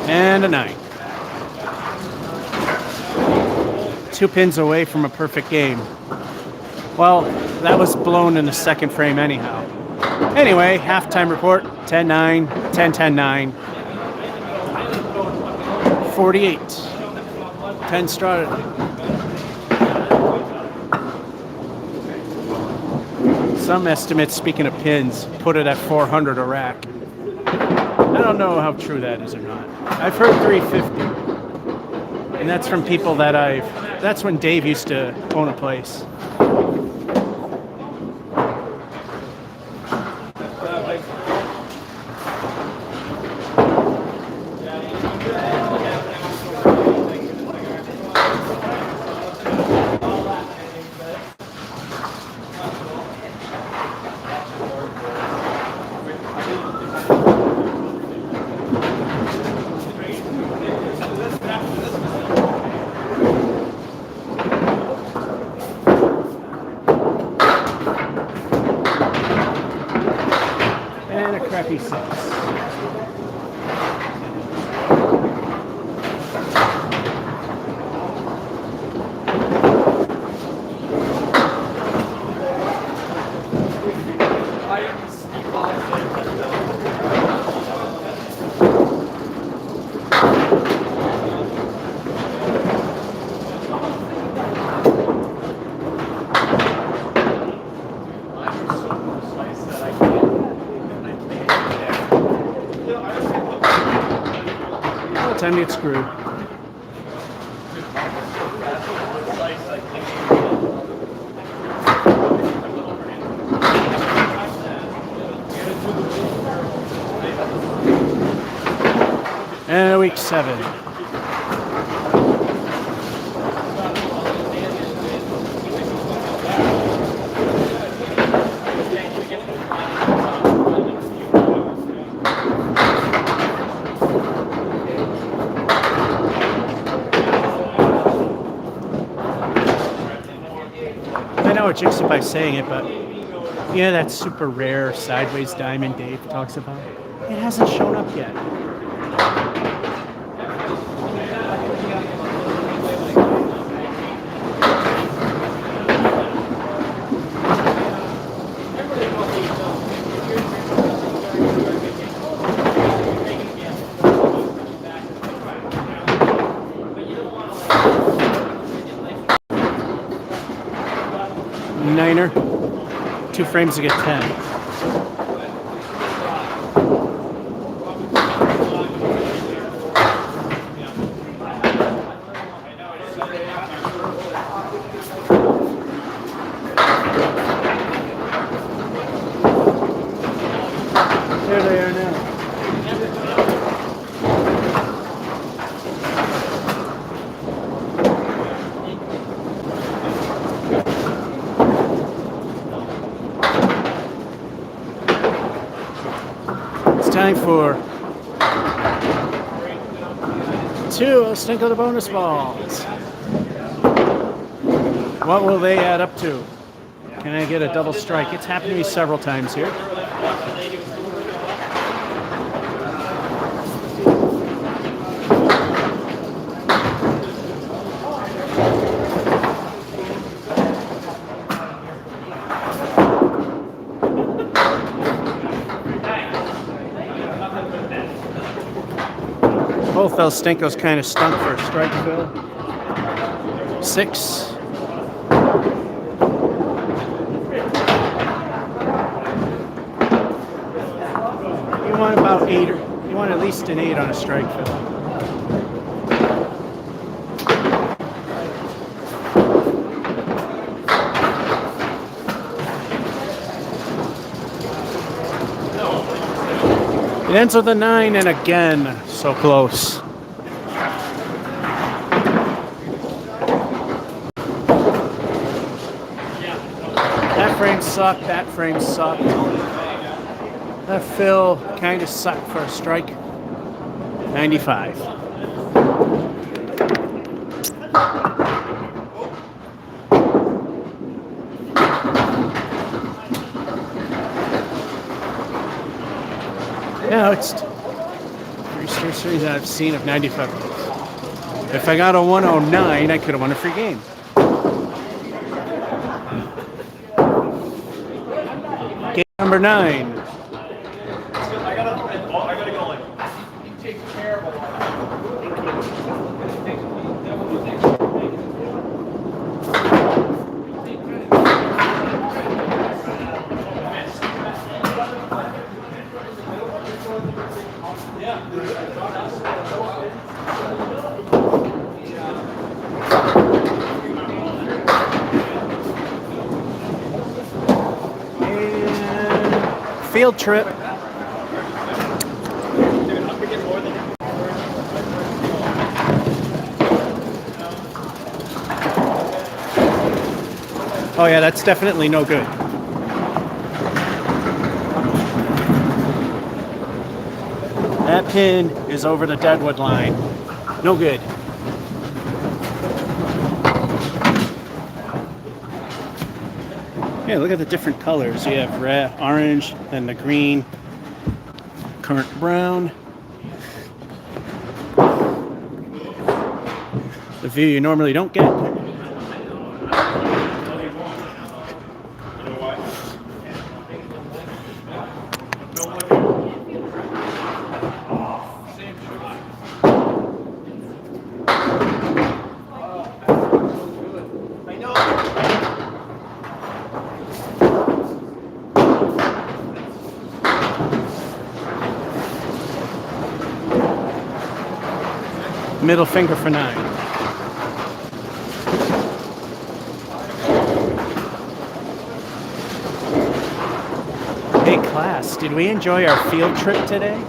And a 9. 2 pins away from a perfect game. Well, that was blown in the second frame anyhow. Anyway, halftime report, 10-9, 10-10-9. 48. 10 started. Some estimates, speaking of pins, put it at 400 a rack. I don't know how true that is or not. I've heard 350. And that's from people that that's when Dave used to own a place. And a crappy 6. Time to get screwed. And week 7. I know it jinxes it by saying it, but yeah, that super rare sideways diamond Dave talks about, it hasn't shown up yet. Niner, 2 frames to get 10. There they are now. time for 2 Stinko the bonus balls. What will they add up to? Can I get a double strike? It's happened to me several times here. Both those Stinkos kind of stunk for a strike, Phil. 6. You want about 8, or you want at least an 8 on a strike, Phil. It ends with a 9, and again, so close. That frame sucked, that frame sucked. That Phil kind of sucked for a strike. 95. Yeah, it's 3 straight series I've seen of 95. If I got a 109, I could have won a free game. Game number 9. I gotta go like. And field trip. Oh yeah, that's definitely no good. That pin is over the deadwood line. No good. Yeah, look at the different colors. You have red, orange, then the green, current brown. The view you normally don't get. Middle finger for 9. Hey class, did we enjoy our field trip today?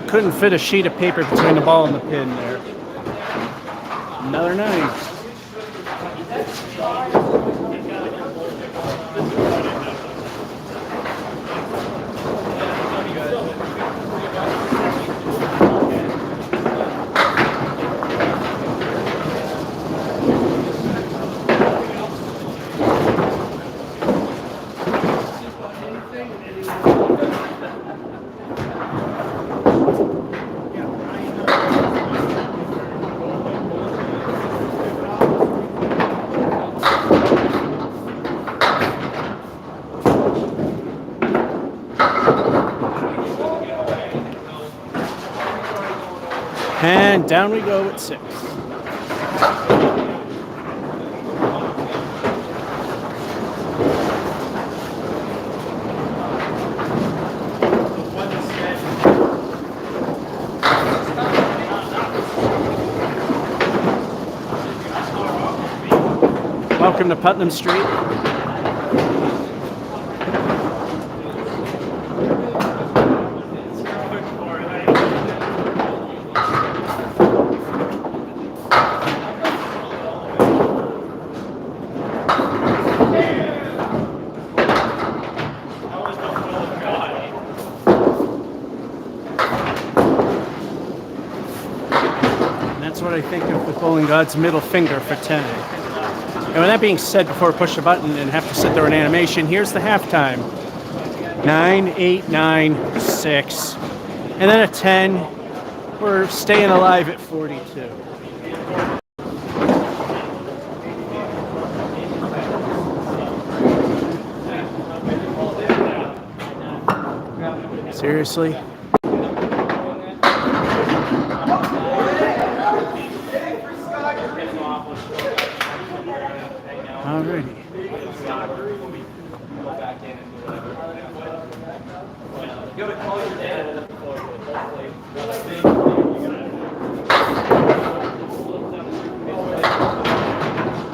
Couldn't fit a sheet of paper between the ball and the pin there. Another 9. And down we go at 6. Welcome to Putnam Street. That's what I think of with Bowling God's middle finger for 10. And with that being said, before we push the button and have to sit through an animation, here's the halftime. 9, 8, 9, 6. And then a 10. We're staying alive at 42. Seriously? Alrighty.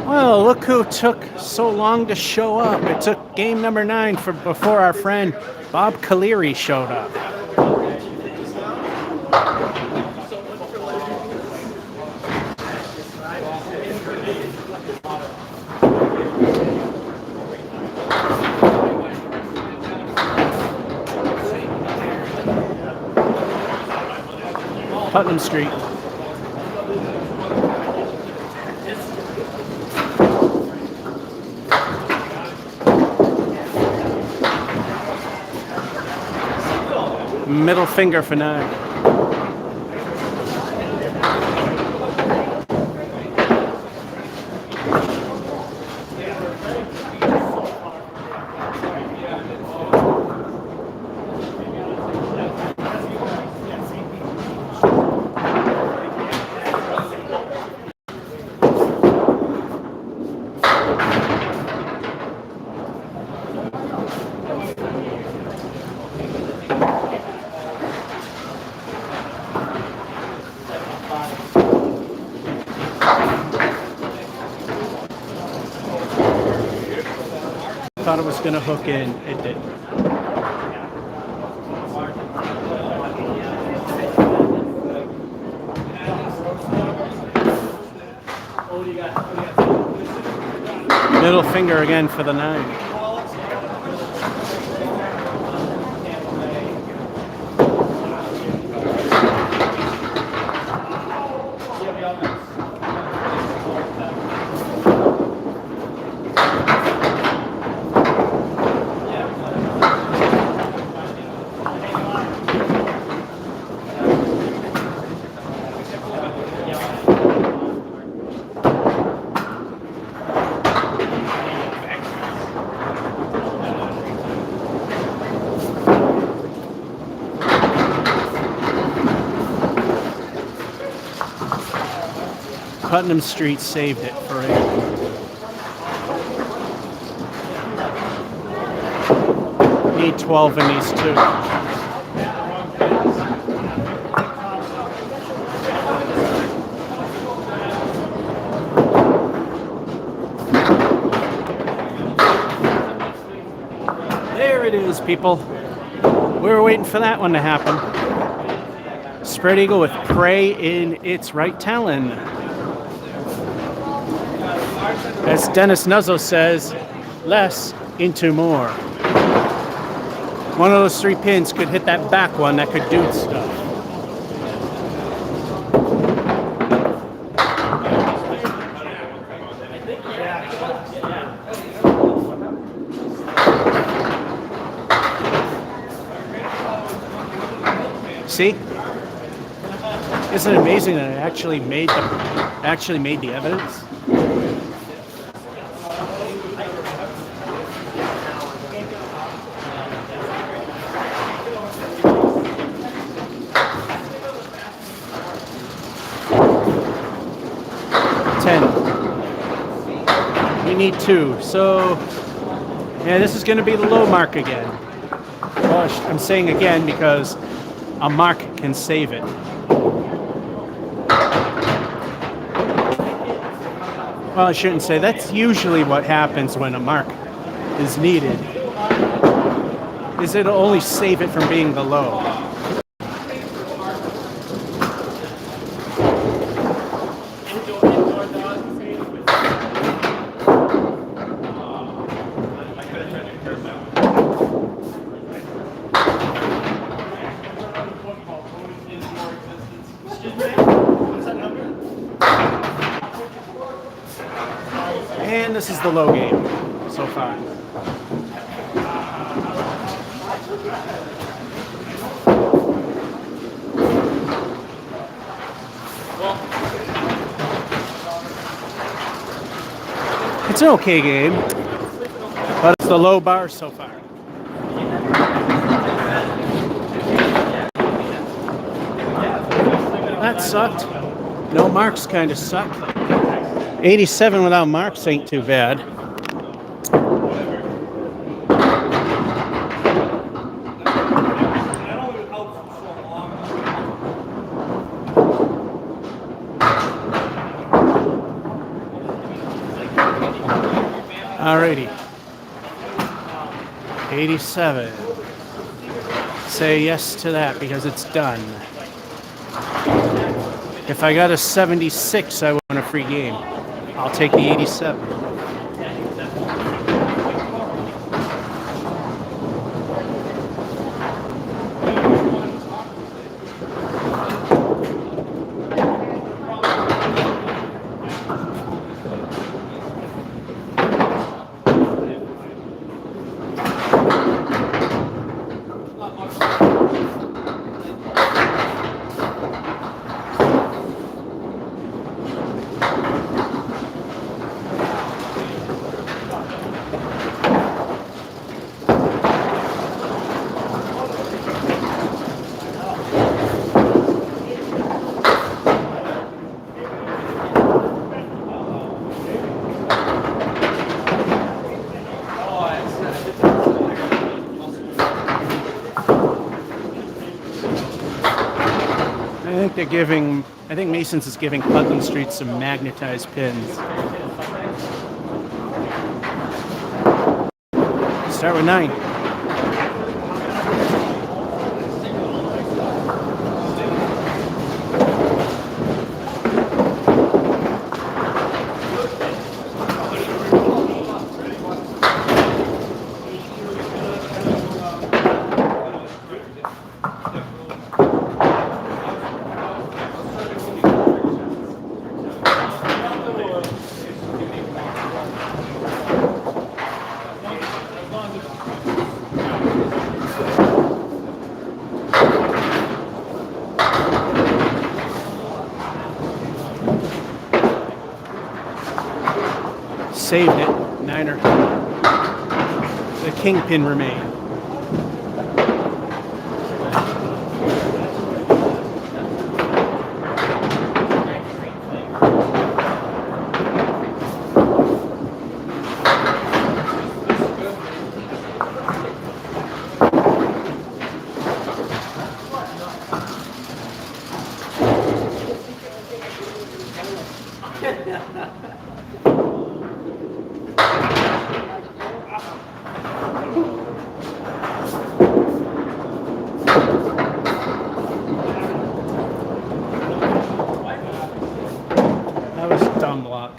Well, look who took so long to show up. It took game number 9 before our friend Bob Caleri showed up. Putnam Street. Middle finger for 9. Thought it was going to hook in. It didn't. Middle finger again for the 9. Putnam Street saved it for 8. Need 12 in these 2. There it is, people. We were waiting for that one to happen. Spread eagle with prey in its right talon. As Dennis Nuzzo says, less into more. One of those 3 pins could hit that back one that could do stuff. See? Isn't it amazing that I actually made the evidence? We need 2, so yeah, this is going to be the low mark again. Well, I'm saying again because a mark can save it. Well, I shouldn't say. That's usually what happens when a mark is needed. Is it'll only save it from being the low. And this is the low game so far. It's an okay game, but it's the low bar so far. That sucked. No marks kind of suck. 87 without marks ain't too bad. Alrighty. 87. Say yes to that because it's done. If I got a 76, I want a free game. I'll take the 87. I think Mason's is giving Putnam Street some magnetized pins. Start with 9. Saved it. Niner. The kingpin remained. Dumb luck.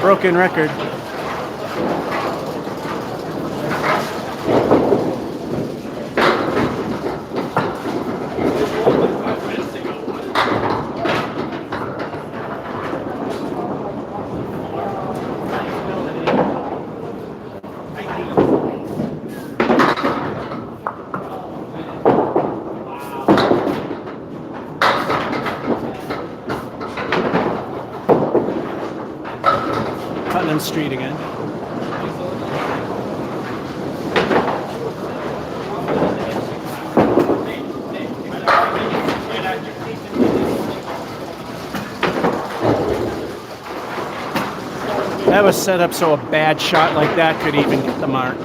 Broken record. Putnam Street again. That was set up so a bad shot like that could even get the mark.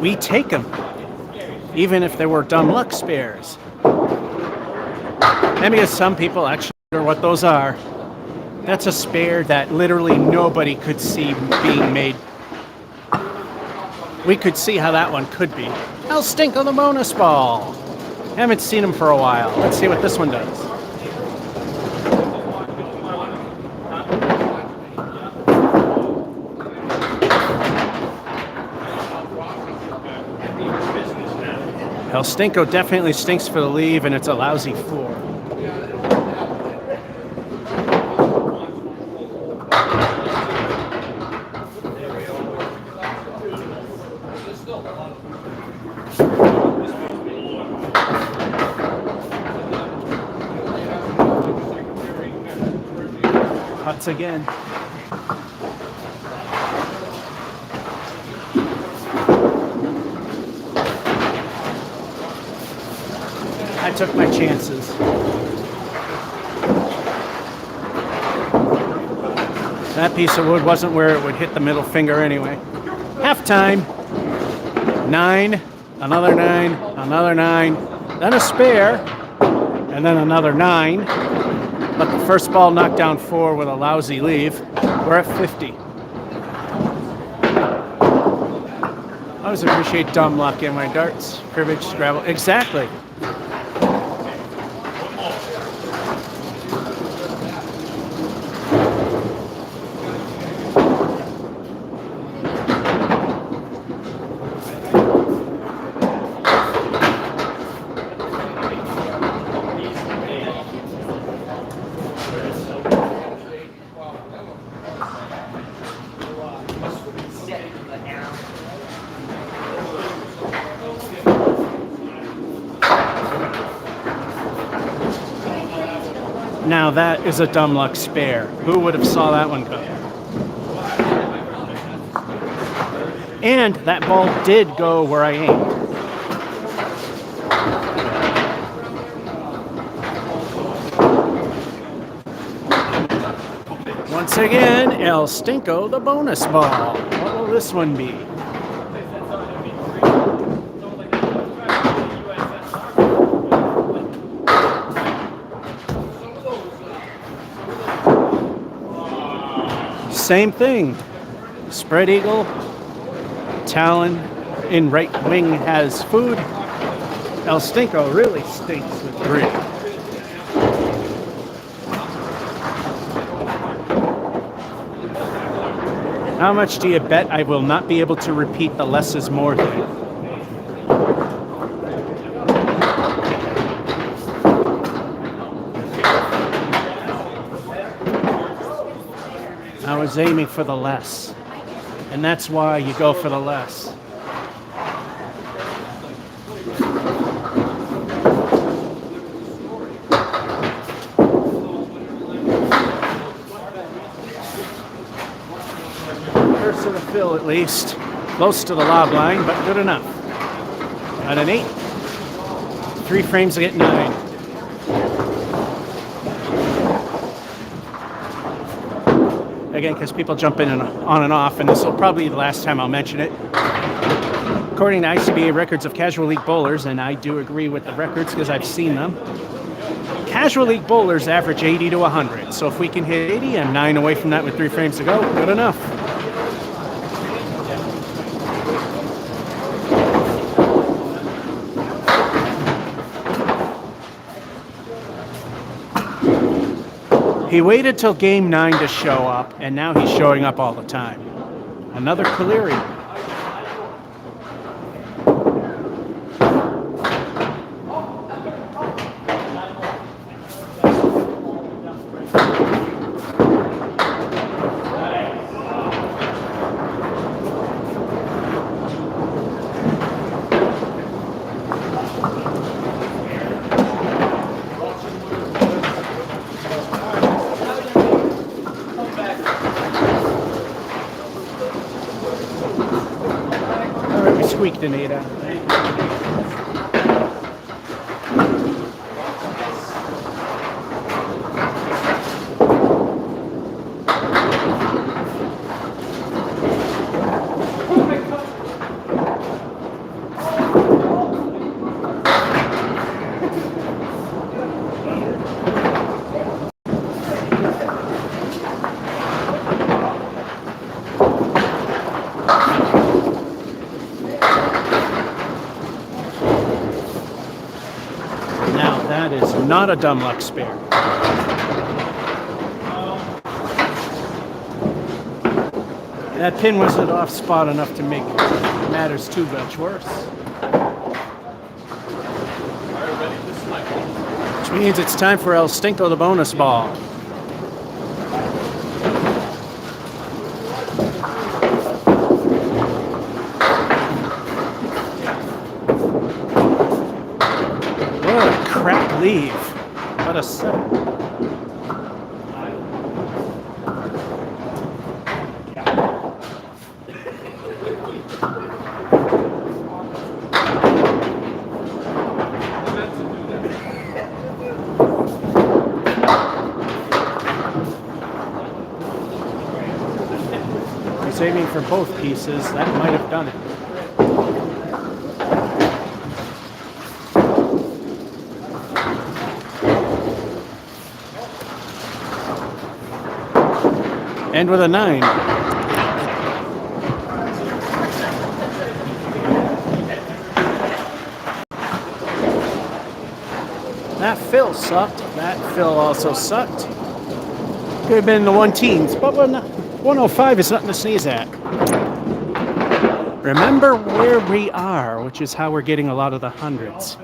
We take them, even if they were dumb luck spares. And because some people actually know what those are. That's a spare that literally nobody could see being made. We could see how that one could be. El Stinko the bonus ball. Haven't seen him for a while. Let's see what this one does. El Stinko definitely stinks for the leave, and it's a lousy 4. Putts again. I took my chances. That piece of wood wasn't where it would hit the middle finger anyway. Halftime. 9, another 9, another 9, then a spare, and then another 9. But the first ball knocked down 4 with a lousy leave. We're at 50. I always appreciate dumb luck in my darts. Cribbage, Scrabble. Exactly. Now that is a dumb luck spare. Who would have saw that one come? And that ball did go where I aimed. Once again, El Stinko, the bonus ball. What will this one be? Same thing. Spread eagle. Talon in right wing has food. El Stinko really stinks with 3. How much do you bet I will not be able to repeat the less is more thing? I was aiming for the less, and that's why you go for the less. First to the fill at least, close to the lob line, but good enough. At an 8, 3 frames to get 9. Again, because people jump in and on and off, and this will probably be the last time I'll mention it. According to ICBA records of casual league bowlers, and I do agree with the records because I've seen them, casual league bowlers average 80 to 100. So if we can hit 80, I'm 9 away from that with 3 frames to go. Good enough. He waited till game 9 to show up, and now he's showing up all the time. Another Caleri. squeaked an 8 out. That is not a dumb luck spare. That pin wasn't off spot enough to make matters too much worse. Which means it's time for El Stinko the bonus ball. Crap leave. What a set. He's aiming for both pieces. That might have done it. And with a 9. That fill sucked. That fill also sucked. Could have been in the 1-teens, but 105 is nothing to sneeze at. Remember where we are, which is how we're getting a lot of the hundreds.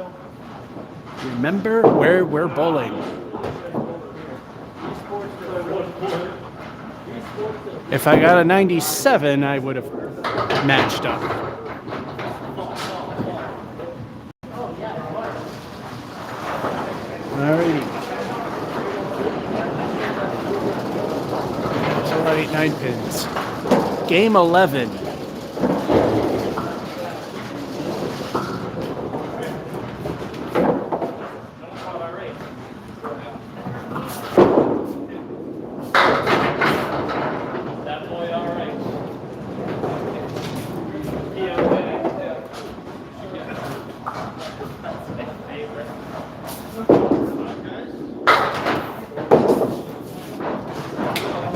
Remember where we're bowling. If I got a 97, I would have matched up. Alrighty. So 8, 9 pins. Game 11.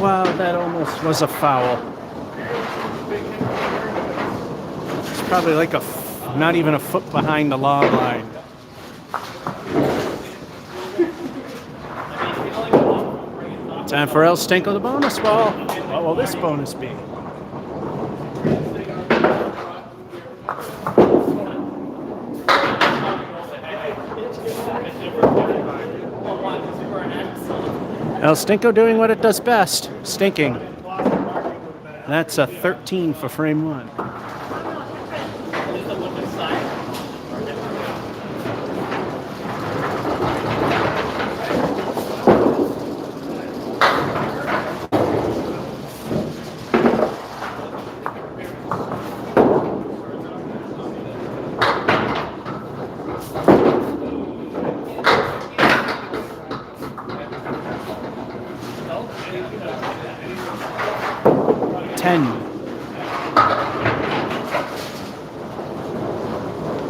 Wow, that almost was a foul. It's probably like not even a foot behind the log line. Time for El Stinko the bonus ball. What will this bonus be? El Stinko doing what it does best, stinking. That's a 13 for frame 1.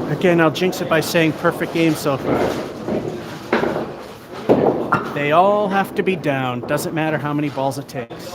Again, I'll jinx it by saying perfect game so far. They all have to be down. Doesn't matter how many balls it takes.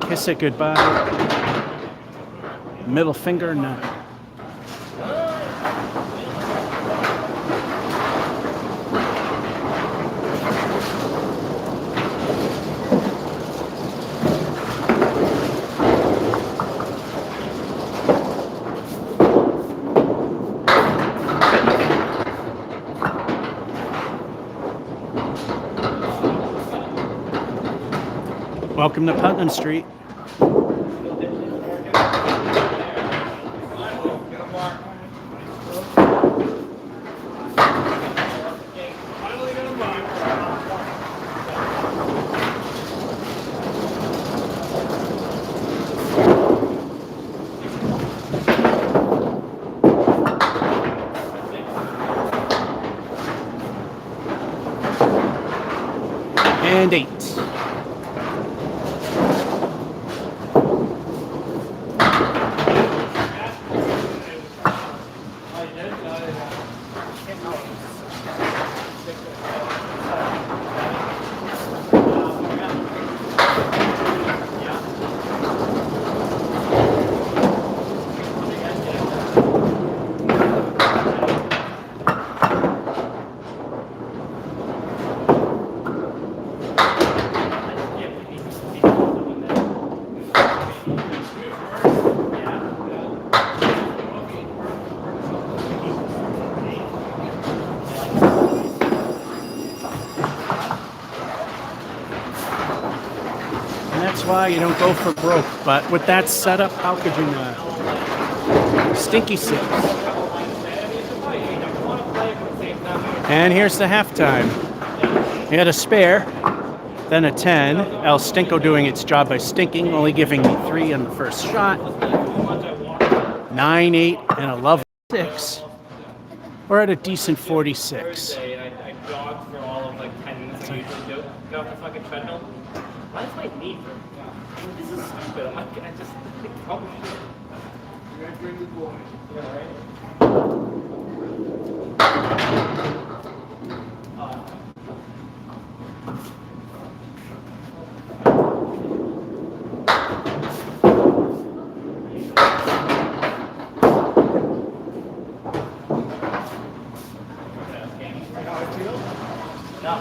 Kiss it goodbye. Middle finger, no. Welcome to Putnam Street. And 8. That's why you don't go for broke. But with that setup, how could you not? Stinky 6. And here's the halftime. He had a spare, then a 10. El Stinko doing its job by stinking, only giving me 3 on the first shot. 9, 8, and a lovely 6. We're at a decent 46. I jogged for all of like 10 minutes. I usually do. Get off the fucking treadmill. Why does my knee hurt? This is stupid. I'm like, I just think, oh shit. You're gonna drink the boy. Yeah, right? No.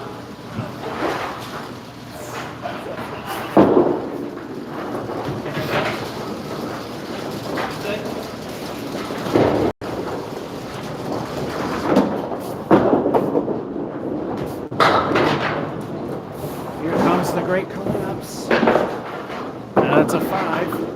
Here comes the great collapse. That's a 5.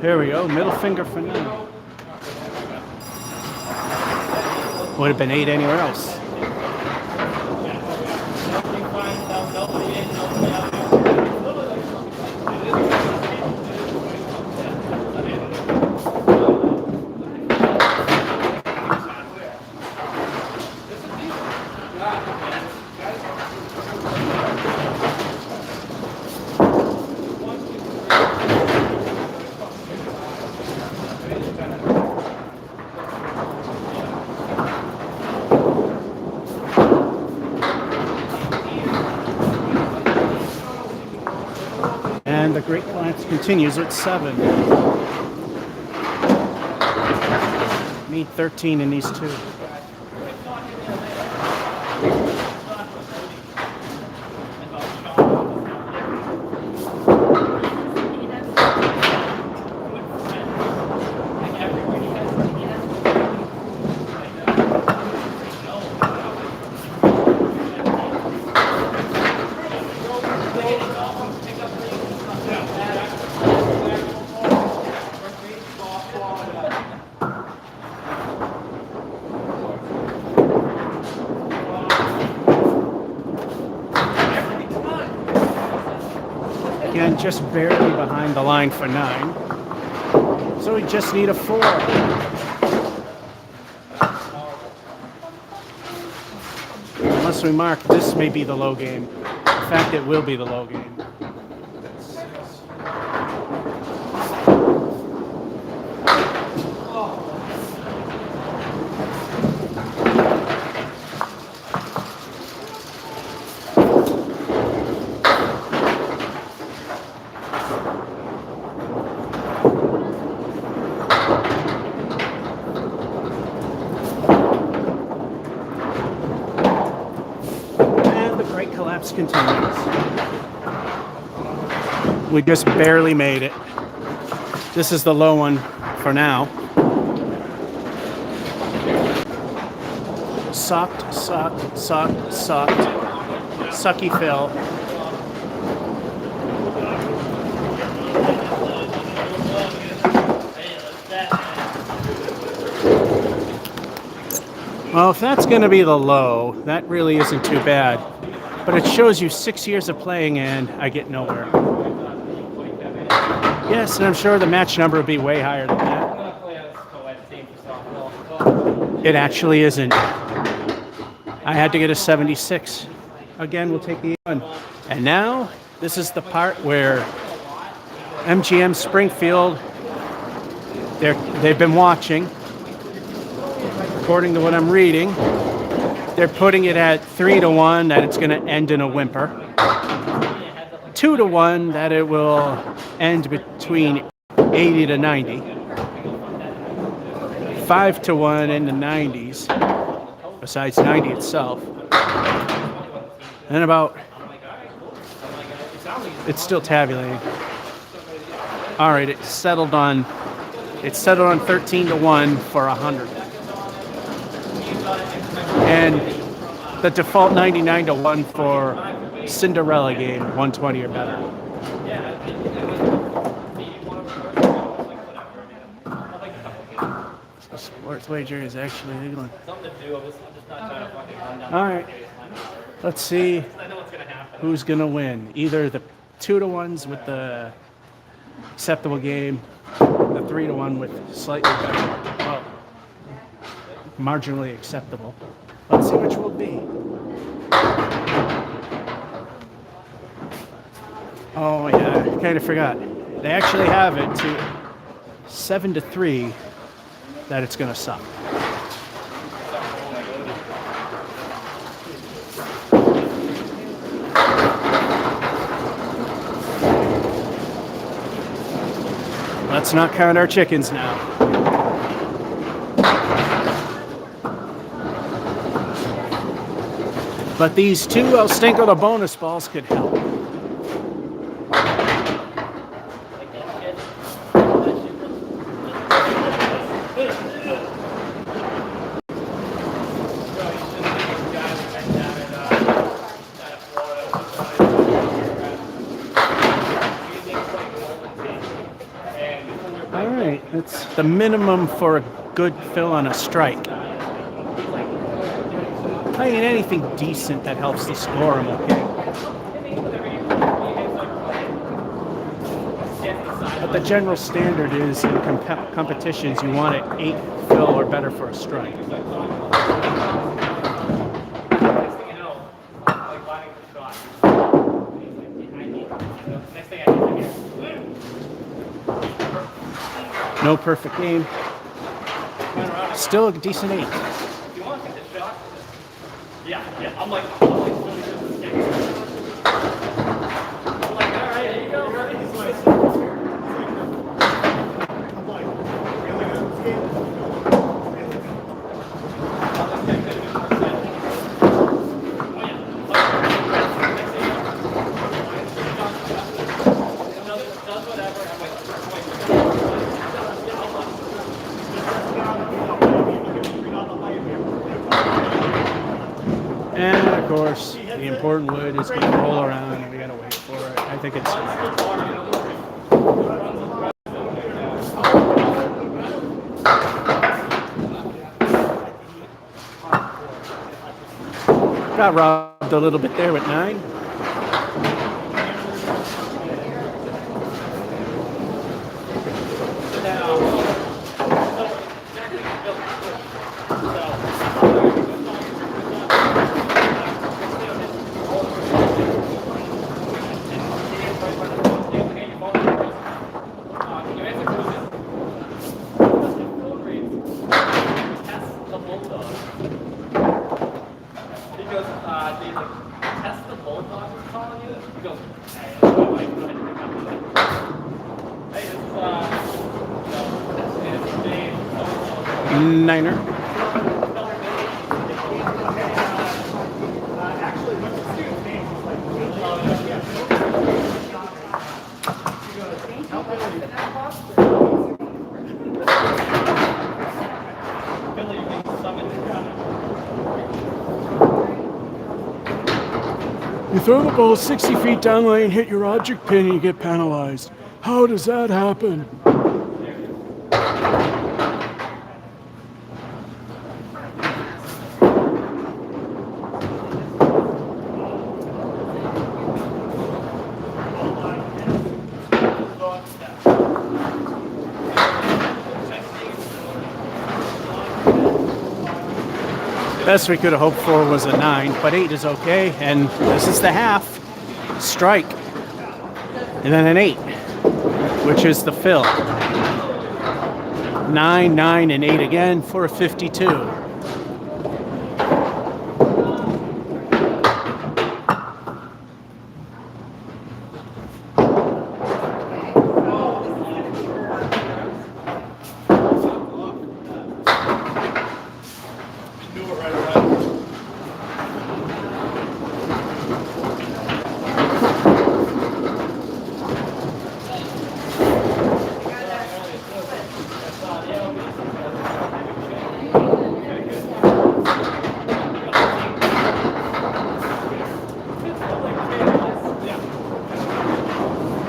Here we go, middle finger for now. Would have been 8 anywhere else. And the great collapse continues at 7. Need 13 in these two. Again, just barely behind the line for 9. So we just need a 4. Unless we mark, this may be the low game. In fact, it will be the low game. race continues. We just barely made it. This is the low one for now. Sucked. Sucky Phil. Well, if that's going to be the low, that really isn't too bad. But it shows you 6 years of playing and I get nowhere. Yes, and I'm sure the match number would be way higher than that. It actually isn't. I had to get a 76. Again, we'll take the one. And now, this is the part where MGM Springfield, they've been watching. According to what I'm reading, they're putting it at 3-1 that it's going to end in a whimper. 2-1 that it will end between 80 to 90. 5-1 in the 90s, besides 90 itself. And about, it's still tabulating. All right, it settled on 13-1 for 100. And the default 99-1 for Cinderella game, 120 or better. Sports wager is actually legal. All right, let's see who's gonna win. Either the 2-1s with the acceptable game, the 3-1 with slightly better, well, marginally acceptable. Let's see which will be. Oh yeah, I kind of forgot. They actually have it to 7-3 that it's gonna suck. Let's not count our chickens now. But these two Stinko the bonus balls could help. All right, that's the minimum for a good fill on a strike. Playing anything decent that helps the score, I'm okay. But the general standard is in competitions, you want it 8 fill or better for a strike. No perfect game. Still a decent 8. Yeah, I'm like, all right, here you go, ready? And of course, the important wood is going to roll around and we got to wait for it. I think it's got robbed a little bit there with 9. Niner. Billy being summoned. You throw the ball 60 feet down lane, hit your object pin, and you get penalized. How does that happen? Best we could have hoped for was a 9, but 8 is okay. And this is the half. Strike. And then an 8, which is the fill. 9, 9, and 8 again for a 52.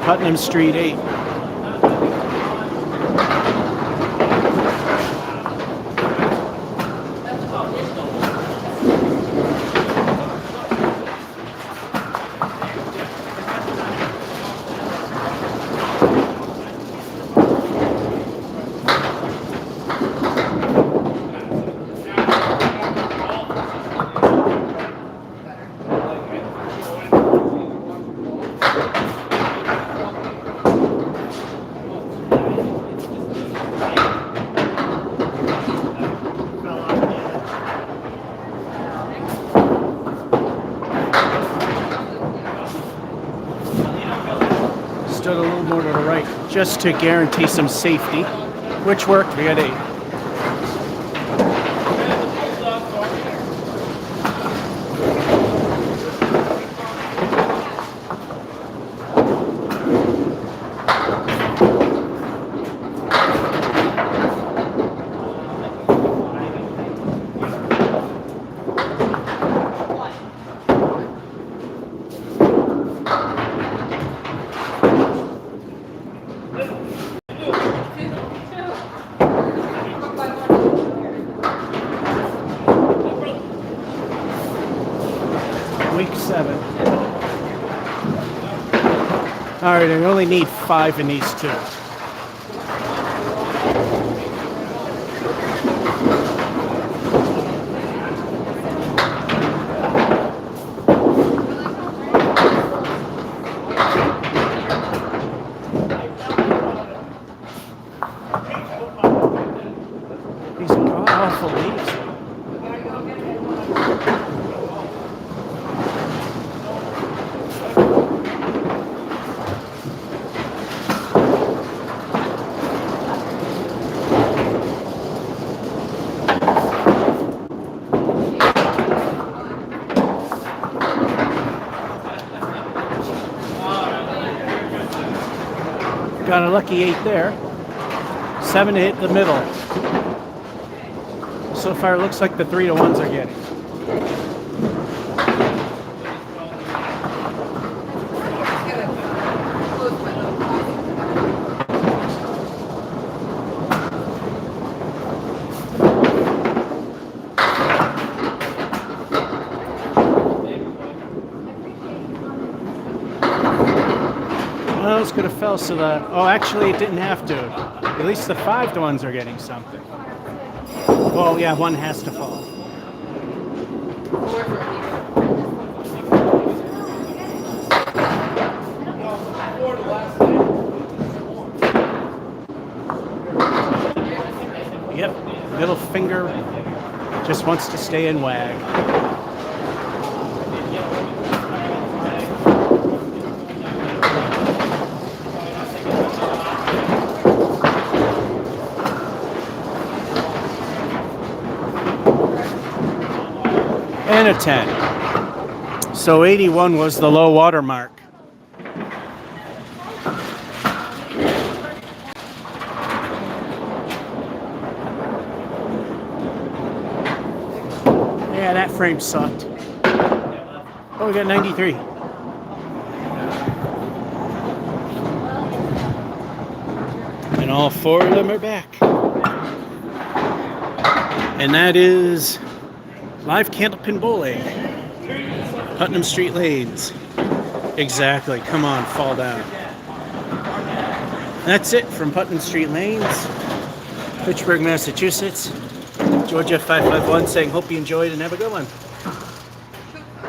Putnam Street 8. Stood a little more to the right just to guarantee some safety, which worked. We got 8. Week 7. All right, I only need 5 in these 2. These are god-awful leaves. Got a lucky 8 there. 7 to hit the middle. So far, it looks like the 3 to 1s are getting. Well, this could have fell so the... Oh, actually, it didn't have to. At least the 5 to 1s are getting something. Well, yeah, 1 has to fall. Yep, middle finger just wants to stay in wag. And a 10. So 81 was the low water mark. Yeah, that frame sucked. Oh, we got 93. And all 4 of them are back. And that is live candlepin bowling. Putnam Street Lanes. Exactly. Come on, fall down. That's it from Putnam Street Lanes, Fitchburg, Massachusetts. Georgia 551 saying, hope you enjoyed and have a good one.